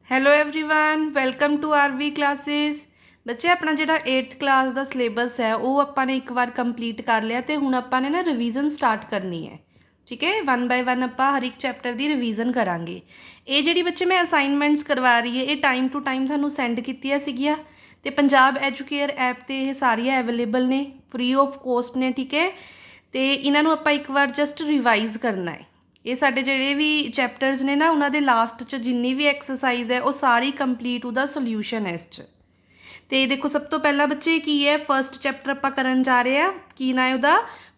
Hello everyone welcome to RV classes. ਬੱਚੇ ਆਪਣਾ ਜਿਹੜਾ 8th ਕਲਾਸ ਦਾ ਸਿਲੇਬਸ ਹੈ ਉਹ ਆਪਾਂ ਨੇ ਇੱਕ ਵਾਰ ਕੰਪਲੀਟ ਕਰ ਲਿਆ ਤੇ ਹੁਣ ਆਪਾਂ ਨੇ ਨਾ ਰਿਵੀਜ਼ਨ ਸਟਾਰਟ ਕਰਨੀ ਹੈ। ਠੀਕ ਹੈ, 1 ਬਾय 1 ਆਪਾਂ ਹਰ ਇੱਕ ਚੈਪਟਰ ਦੀ ਰਿਵੀਜ਼ਨ ਕਰਾਂਗੇ। ਇਹ ਜਿਹੜੀ ਬੱਚੇ ਮੈਂ ਅਸਾਈਨਮੈਂਟਸ ਕਰਵਾ ਰਹੀ ਹੈ ਇਹ ਟਾਈਮ ਟੂ ਟਾਈਮ ਤੁਹਾਨੂੰ ਸੈਂਡ ਕੀਤੀਆਂ ਸੀਗੀਆਂ ਤੇ ਪੰਜਾਬ ਐਜੂਕੇਅਰ ਐਪ ਤੇ ਇਹ ਸਾਰੀਆਂ ਅਵੇਲੇਬਲ ਨੇ, ਫ੍ਰੀ ਆਫ ਕੋਸਟ ਨੇ। ਠੀਕ ਹੈ, ਤੇ ਇਹਨਾਂ ਨੂੰ ਆਪਾਂ ਇੱਕ ਵਾਰ ਜਸਟ ਰਿਵਾਈਜ਼ ਕਰਨਾ ਹੈ। ਇਹ ਸਾਡੇ ਜਿਹੜੇ ਵੀ ਚੈਪਟਰਸ ਨੇ ਨਾ ਉਹਨਾਂ ਦੇ ਲਾਸਟ 'ਚ ਜਿੰਨੀ ਵੀ ਐਕਸਰਸਾਈਜ਼ ਹੈ ਉਹ ਸਾਰੀ ਕੰਪਲੀਟ ਉਹਦਾ ਸੋਲਿਊਸ਼ਨ ਹੈ ਇਸ 'ਚ। ਤੇ ਦੇਖੋ ਸਭ ਤੋਂ ਪਹਿਲਾਂ ਬੱਚੇ ਕੀ ਹੈ, ਫਸਟ ਚੈਪਟਰ ਆਪਾਂ ਕਰਨ ਜਾ ਰਹੇ ਹਾਂ। ਕੀ ਨਾ ਹੈ ਉਹਦਾ?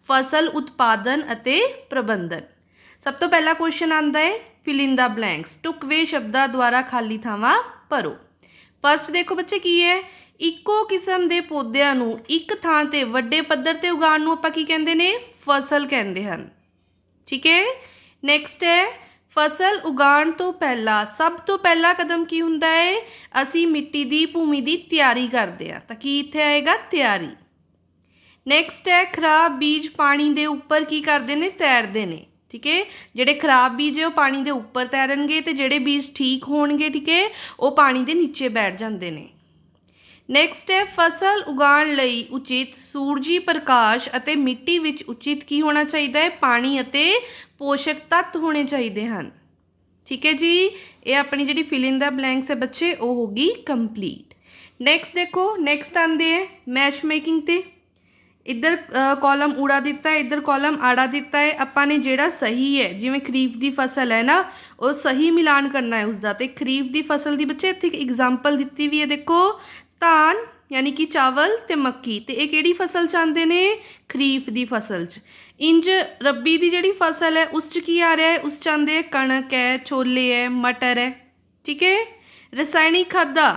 ਫਸਲ ਉਤਪਾਦਨ ਅਤੇ ਪ੍ਰਬੰਧਨ। ਸਭ ਤੋਂ ਪਹਿਲਾ ਕੁਐਸਚਨ ਆਉਂਦਾ ਹੈ ਫਿਲ ਇਨ ਦਾ ਬਲੈਂਕਸ, ਢੁਕਵੇਂ ਸ਼ਬਦਾਂ ਦੁਆਰਾ ਖਾਲੀ ਥਾਵਾਂ ਭਰੋ। ਫਸਟ ਦੇਖੋ ਬੱਚੇ ਕੀ ਹੈ, ਇੱਕੋ ਕਿਸਮ ਦੇ ਪੌਦਿਆਂ ਨੂੰ ਇੱਕ ਥਾਂ ਤੇ ਵੱਡੇ ਪੱਧਰ ਤੇ ਉਗਾਉਣ ਨੂੰ ਆਪਾਂ ਕੀ ਕਹਿੰਦੇ ਨੇ? ਫਸਲ ਕਹਿੰਦੇ ਹਨ। ਠੀਕ ਹੈ, ਨੈਕਸਟ ਹੈ ਫਸਲ ਉਗਾਉਣ ਤੋਂ ਪਹਿਲਾਂ ਸਭ ਤੋਂ ਪਹਿਲਾ ਕਦਮ ਕੀ ਹੁੰਦਾ ਹੈ? ਅਸੀਂ ਮਿੱਟੀ ਦੀ ਭੂਮੀ ਦੀ ਤਿਆਰੀ ਕਰਦੇ ਹਾਂ, ਤਾਂ ਕੀ ਇੱਥੇ ਆਏਗਾ? ਤਿਆਰੀ। ਨੈਕਸਟ ਹੈ ਖਰਾਬ ਬੀਜ ਪਾਣੀ ਦੇ ਉੱਪਰ ਕੀ ਕਰਦੇ ਨੇ? ਤੈਰਦੇ ਨੇ। ਠੀਕ ਹੈ, ਜਿਹੜੇ ਖਰਾਬ ਬੀਜ ਹੈ ਉਹ ਪਾਣੀ ਦੇ ਉੱਪਰ ਤੈਰਨਗੇ ਤੇ ਜਿਹੜੇ ਬੀਜ ਠੀਕ ਹੋਣਗੇ, ਠੀਕ ਹੈ, ਉਹ ਪਾਣੀ ਦੇ ਨੀਚੇ ਬੈਠ ਜਾਂਦੇ ਨੇ। ਨੈਕਸਟ ਹੈ ਫਸਲ ਉਗਾਉਣ ਲਈ ਉਚਿਤ ਸੂਰਜੀ ਪ੍ਰਕਾਸ਼ ਅਤੇ ਮਿੱਟੀ ਵਿੱਚ ਉਚਿਤ ਕੀ ਹੋਣਾ ਚਾਹੀਦਾ ਹੈ? ਪਾਣੀ ਅਤੇ ਪੋਸ਼ਕ ਤੱਤ ਹੋਣੇ ਚਾਹੀਦੇ ਹਨ। ਠੀਕ ਹੈ ਜੀ, ਇਹ ਆਪਣੀ ਜਿਹੜੀ ਫਿਲ ਇਨ ਦਾ ਬਲੈਂਕਸ ਹੈ ਬੱਚੇ ਉਹ ਹੋ ਗਈ ਕੰਪਲੀਟ। ਨੈਕਸਟ ਦੇਖੋ, ਨੈਕਸਟ ਆਉਂਦੇ ਹੈ ਮੈਚ ਮੇਕਿੰਗ ਤੇ। ਇੱਧਰ ਕਾਲਮ ਊੜਾ ਦਿੱਤਾ ਹੈ, ਇੱਧਰ ਕਾਲਮ ਆੜਾ ਦਿੱਤਾ ਹੈ। ਆਪਾਂ ਨੇ ਜਿਹੜਾ ਸਹੀ ਹੈ, ਜਿਵੇਂ ਖਰੀਫ ਦੀ ਫਸਲ ਹੈ ਨਾ, ਉਹ ਸਹੀ ਮਿਲਾਨ ਕਰਨਾ ਹੈ ਉਸਦਾ। ਤੇ ਖਰੀਫ ਦੀ ਫਸਲ ਦੀ ਬੱਚੇ ਇੱਥੇ ਇੱਕ ਐਗਜ਼ਾਮਪਲ ਦਿੱਤੀ ਵੀ ਹੈ, ਦੇਖੋ ਧਾਨ ਯਾਨੀ ਕਿ ਚਾਵਲ ਤੇ ਮੱਕੀ। ਤੇ ਇਹ ਕਿਹੜੀ ਫਸਲ 'ਚ ਆਉਂਦੇ ਨੇ? ਖਰੀਫ ਦੀ ਫਸਲ 'ਚ। ਇੰਜ ਰੱਬੀ ਦੀ ਜਿਹੜੀ ਫਸਲ ਹੈ ਉਸ 'ਚ ਕੀ ਆ ਰਿਹਾ ਹੈ? ਉਸ 'ਚ ਆਉਂਦੇ ਹੈ ਕਣਕ ਹੈ, ਛੋਲੇ ਹੈ, ਮਟਰ ਹੈ। ਠੀਕ ਹੈ, ਰਸਾਇਣਿਕ ਖਾਦਾਂ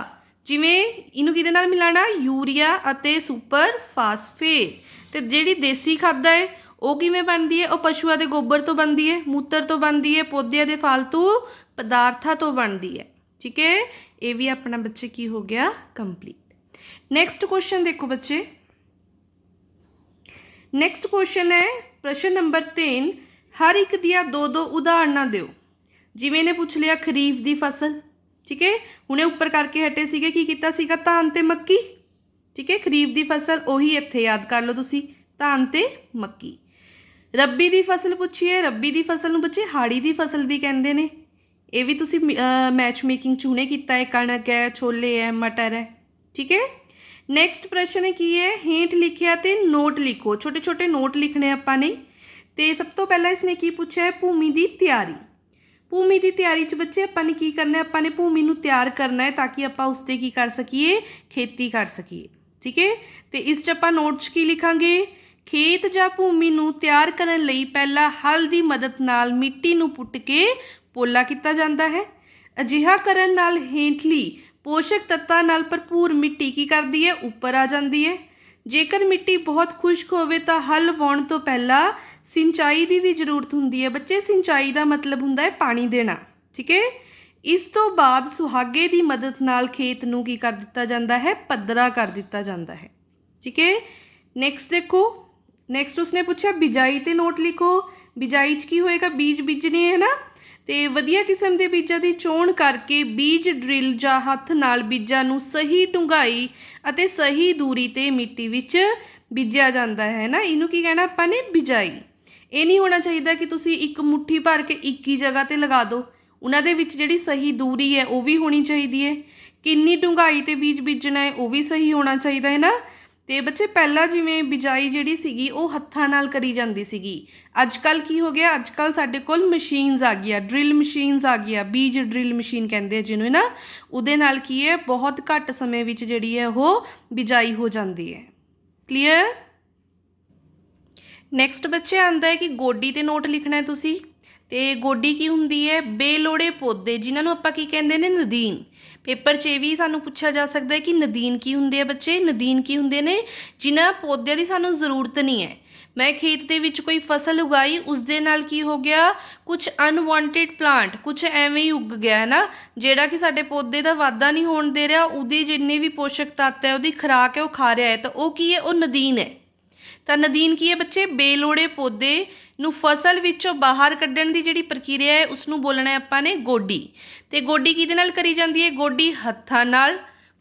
ਜਿਵੇਂ ਇਹਨੂੰ ਕਿਹਦੇ ਨਾਲ ਮਿਲਾਣਾ? ਯੂਰੀਆ ਅਤੇ ਸੁਪਰ ਫਾਸਫੇਟ। ਤੇ ਜਿਹੜੀ ਦੇਸੀ ਖਾਦਾਂ ਹੈ ਉਹ ਕਿਵੇਂ ਬਣਦੀ ਹੈ? ਉਹ ਪਸ਼ੂਆਂ ਦੇ ਗੋਬਰ ਤੋਂ ਬਣਦੀ ਹੈ, ਮੂਤਰ ਤੋਂ ਬਣਦੀ ਹੈ, ਪੌਦਿਆਂ ਦੇ ਫਾਲਤੂ ਪਦਾਰਥਾਂ ਤੋਂ ਬਣਦੀ ਹੈ। ਠੀਕ ਹੈ, ਇਹ ਵੀ ਆਪਣਾ ਬੱਚੇ ਕੀ ਹੋ ਗਿਆ? ਕੰਪਲੀਟ। ਨੈਕਸਟ ਕੁਐਸਚਨ ਦੇਖੋ ਬੱਚੇ, ਨੈਕਸਟ ਕੁਐਸਚਨ ਹੈ ਪ੍ਰਸ਼ਨ ਨੰਬਰ 3, ਹਰ ਇੱਕ ਦੀਆਂ ਦੋ ਦੋ ਉਦਾਹਰਨਾਂ ਦਿਓ। ਜਿਵੇਂ ਇਹਨੇ ਪੁੱਛ ਲਿਆ ਖਰੀਫ ਦੀ ਫਸਲ, ਠੀਕ ਹੈ, ਹੁਣੇ ਉੱਪਰ ਕਰਕੇ ਹਟੇ ਸੀਗੇ, ਕੀ ਕੀਤਾ ਸੀਗਾ? ਧਾਨ ਤੇ ਮੱਕੀ। ਠੀਕ ਹੈ, ਖਰੀਫ ਦੀ ਫਸਲ ਉਹੀ ਇੱਥੇ ਯਾਦ ਕਰ ਲਓ ਤੁਸੀਂ, ਧਾਨ ਤੇ ਮੱਕੀ। ਰੱਬੀ ਦੀ ਫਸਲ ਪੁੱਛੀਏ, ਰੱਬੀ ਦੀ ਫਸਲ ਨੂੰ ਬੱਚੇ ਹਾੜੀ ਦੀ ਫਸਲ ਵੀ ਕਹਿੰਦੇ ਨੇ। ਇਹ ਵੀ ਤੁਸੀਂ ਮੈਚ ਮੇਕਿੰਗ 'ਚ ਹੁਣੇ ਕੀਤਾ ਹੈ, ਕਣਕ ਹੈ, ਛੋਲੇ ਹੈ, ਮਟਰ ਹੈ। ਠੀਕ ਹੈ, ਨੈਕਸਟ ਪ੍ਰਸ਼ਨ ਕੀ ਹੈ? ਹੇਠ ਲਿਖਿਆ ਤੇ ਨੋਟ ਲਿਖੋ। ਛੋਟੇ ਛੋਟੇ ਨੋਟ ਲਿਖਣੇ ਆਪਾਂ ਨੇ। ਤੇ ਸਭ ਤੋਂ ਪਹਿਲਾਂ ਇਸਨੇ ਕੀ ਪੁੱਛਿਆ ਹੈ? ਭੂਮੀ ਦੀ ਤਿਆਰੀ। ਭੂਮੀ ਦੀ ਤਿਆਰੀ 'ਚ ਬੱਚੇ ਆਪਾਂ ਨੇ ਕੀ ਕਰਨਾ ਹੈ? ਆਪਾਂ ਨੇ ਭੂਮੀ ਨੂੰ ਤਿਆਰ ਕਰਨਾ ਹੈ ਤਾਂ ਕਿ ਆਪਾਂ ਉਸ 'ਤੇ ਕੀ ਕਰ ਸਕੀਏ? ਖੇਤੀ ਕਰ ਸਕੀਏ। ਠੀਕ ਹੈ, ਤੇ ਇਸ 'ਚ ਆਪਾਂ ਨੋਟ 'ਚ ਕੀ ਲਿਖਾਂਗੇ? ਖੇਤ ਜਾਂ ਭੂਮੀ ਨੂੰ ਤਿਆਰ ਕਰਨ ਲਈ ਪਹਿਲਾਂ ਹਲ ਦੀ ਮਦਦ ਨਾਲ ਮਿੱਟੀ ਨੂੰ ਪੁੱਟ ਕੇ ਪੋਲਾ ਕੀਤਾ ਜਾਂਦਾ ਹੈ। ਅਜਿਹਾ ਕਰਨ ਨਾਲ ਹੇਠਲੀ ਪੋਸ਼ਕ ਤੱਤਾਂ ਨਾਲ ਭਰਪੂਰ ਮਿੱਟੀ ਕੀ ਕਰਦੀ ਹੈ? ਉੱਪਰ ਆ ਜਾਂਦੀ ਹੈ। ਜੇਕਰ ਮਿੱਟੀ ਬਹੁਤ ਖੁਸ਼ਕ ਹੋਵੇ ਤਾਂ ਹਲ ਵਾਉਣ ਤੋਂ ਪਹਿਲਾਂ ਸਿੰਚਾਈ ਦੀ ਵੀ ਜ਼ਰੂਰਤ ਹੁੰਦੀ ਹੈ। ਬੱਚੇ ਸਿੰਚਾਈ ਦਾ ਮਤਲਬ ਹੁੰਦਾ ਹੈ ਪਾਣੀ ਦੇਣਾ। ਠੀਕ ਹੈ, ਇਸ ਤੋਂ ਬਾਅਦ ਸੁਹਾਗੇ ਦੀ ਮਦਦ ਨਾਲ ਖੇਤ ਨੂੰ ਕੀ ਕਰ ਦਿੱਤਾ ਜਾਂਦਾ ਹੈ? ਪੱਧਰਾ ਕਰ ਦਿੱਤਾ ਜਾਂਦਾ ਹੈ। ਠੀਕ ਹੈ, ਨੈਕਸਟ ਦੇਖੋ, ਨੈਕਸਟ ਉਸਨੇ ਪੁੱਛਿਆ ਬਿਜਾਈ ਤੇ ਨੋਟ ਲਿਖੋ। ਬਿਜਾਈ 'ਚ ਕੀ ਹੋਏਗਾ? ਬੀਜ ਬੀਜਣੇ ਹੈ ਨਾ, ਤੇ ਵਧੀਆ ਕਿਸਮ ਦੇ ਬੀਜਾਂ ਦੀ ਚੋਣ ਕਰਕੇ ਬੀਜ ਡਰਿਲ ਜਾਂ ਹੱਥ ਨਾਲ ਬੀਜਾਂ ਨੂੰ ਸਹੀ ਡੂੰਘਾਈ ਅਤੇ ਸਹੀ ਦੂਰੀ ਤੇ ਮਿੱਟੀ ਵਿੱਚ ਬੀਜਿਆ ਜਾਂਦਾ ਹੈ ਨਾ, ਇਹਨੂੰ ਕੀ ਕਹਿਣਾ ਆਪਾਂ ਨੇ? ਬਿਜਾਈ। ਇਹ ਨਹੀਂ ਹੋਣਾ ਚਾਹੀਦਾ ਕਿ ਤੁਸੀਂ ਇੱਕ ਮੁੱਠੀ ਭਰ ਕੇ ਇੱਕ ਹੀ ਜਗ੍ਹਾ ਤੇ ਲਗਾ ਦਿਓ। ਉਹਨਾਂ ਦੇ ਵਿੱਚ ਜਿਹੜੀ ਸਹੀ ਦੂਰੀ ਹੈ ਉਹ ਵੀ ਹੋਣੀ ਚਾਹੀਦੀ ਹੈ। ਕਿੰਨੀ ਡੂੰਘਾਈ ਤੇ ਬੀਜ ਬੀਜਣਾ ਹੈ ਉਹ ਵੀ ਸਹੀ ਹੋਣਾ ਚਾਹੀਦਾ ਹੈ ਨਾ। ਤੇ ਬੱਚੇ ਪਹਿਲਾਂ ਜਿਵੇਂ ਬਿਜਾਈ ਜਿਹੜੀ ਸੀਗੀ ਉਹ ਹੱਥਾਂ ਨਾਲ ਕਰੀ ਜਾਂਦੀ ਸੀਗੀ। ਅੱਜ ਕੱਲ੍ਹ ਕੀ ਹੋ ਗਿਆ? ਅੱਜ ਕੱਲ੍ਹ ਸਾਡੇ ਕੋਲ ਮਸ਼ੀਨਸ ਆ ਗਈਆਂ, ਡਰਿਲ ਮਸ਼ੀਨਸ ਆ ਗਈਆਂ, ਬੀਜ ਡਰਿਲ ਮਸ਼ੀਨ ਕਹਿੰਦੇ ਆ ਜਿਹਨੂੰ ਨਾ। ਉਹਦੇ ਨਾਲ ਕੀ ਹੈ? ਬਹੁਤ ਘੱਟ ਸਮੇਂ ਵਿੱਚ ਜਿਹੜੀ ਹੈ ਉਹ ਬਿਜਾਈ ਹੋ ਜਾਂਦੀ ਹੈ। ਕਲੀਅਰ? ਨੈਕਸਟ ਬੱਚੇ ਆਉਂਦਾ ਹੈ ਕਿ ਗੋਡੀ ਤੇ ਨੋਟ ਲਿਖਣਾ ਹੈ ਤੁਸੀਂ। ਤੇ ਗੋਡੀ ਕੀ ਹੁੰਦੀ ਹੈ? ਬੇਲੋੜੇ ਪੌਦੇ ਜਿਨ੍ਹਾਂ ਨੂੰ ਆਪਾਂ ਕੀ ਕਹਿੰਦੇ ਨੇ? ਨਦੀਨ। ਪੇਪਰ 'ਚ ਇਹ ਵੀ ਸਾਨੂੰ ਪੁੱਛਿਆ ਜਾ ਸਕਦਾ ਹੈ ਕਿ ਨਦੀਨ ਕੀ ਹੁੰਦੇ ਆ ਬੱਚੇ? ਨਦੀਨ ਕੀ ਹੁੰਦੇ ਨੇ? ਜਿਨ੍ਹਾਂ ਪੌਦਿਆਂ ਦੀ ਸਾਨੂੰ ਜ਼ਰੂਰਤ ਨਹੀਂ ਹੈ। ਮੈਂ ਖੇਤ ਦੇ ਵਿੱਚ ਕੋਈ ਫਸਲ ਉਗਾਈ, ਉਸ ਦੇ ਨਾਲ ਕੀ ਹੋ ਗਿਆ? ਕੁਛ ਅਨਵਾਂਟਿਡ ਪਲਾਂਟ, ਕੁਛ ਐਵੇਂ ਹੀ ਉੱਗ ਗਿਆ ਹੈ ਨਾ, ਜਿਹੜਾ ਕਿ ਸਾਡੇ ਪੌਦੇ ਦਾ ਵਾਧਾ ਨਹੀਂ ਹੋਣ ਦੇ ਰਿਹਾ, ਉਹਦੀ ਜਿੰਨੀ ਵੀ ਪੋਸ਼ਕ ਤੱਤ ਹੈ, ਉਹਦੀ ਖੁਰਾਕ ਹੈ, ਉਹ ਖਾ ਰਿਹਾ ਹੈ। ਤਾਂ ਉਹ ਕੀ ਹੈ? ਉਹ ਨਦੀਨ ਹੈ। ਤਾਂ ਨਦੀਨ ਕੀ ਹੈ ਬੱਚੇ? ਬੇਲੋੜੇ ਪੌਦੇ ਨੂੰ ਫਸਲ ਵਿੱਚੋਂ ਬਾਹਰ ਕੱਢਣ ਦੀ ਜਿਹੜੀ ਪ੍ਰਕਿਰਿਆ ਹੈ ਉਸਨੂੰ ਬੋਲਣਾ ਹੈ ਆਪਾਂ ਨੇ ਗੋਡੀ। ਤੇ ਗੋਡੀ ਕਿਹਦੇ ਨਾਲ ਕਰੀ ਜਾਂਦੀ ਹੈ? ਗੋਡੀ ਹੱਥਾਂ ਨਾਲ,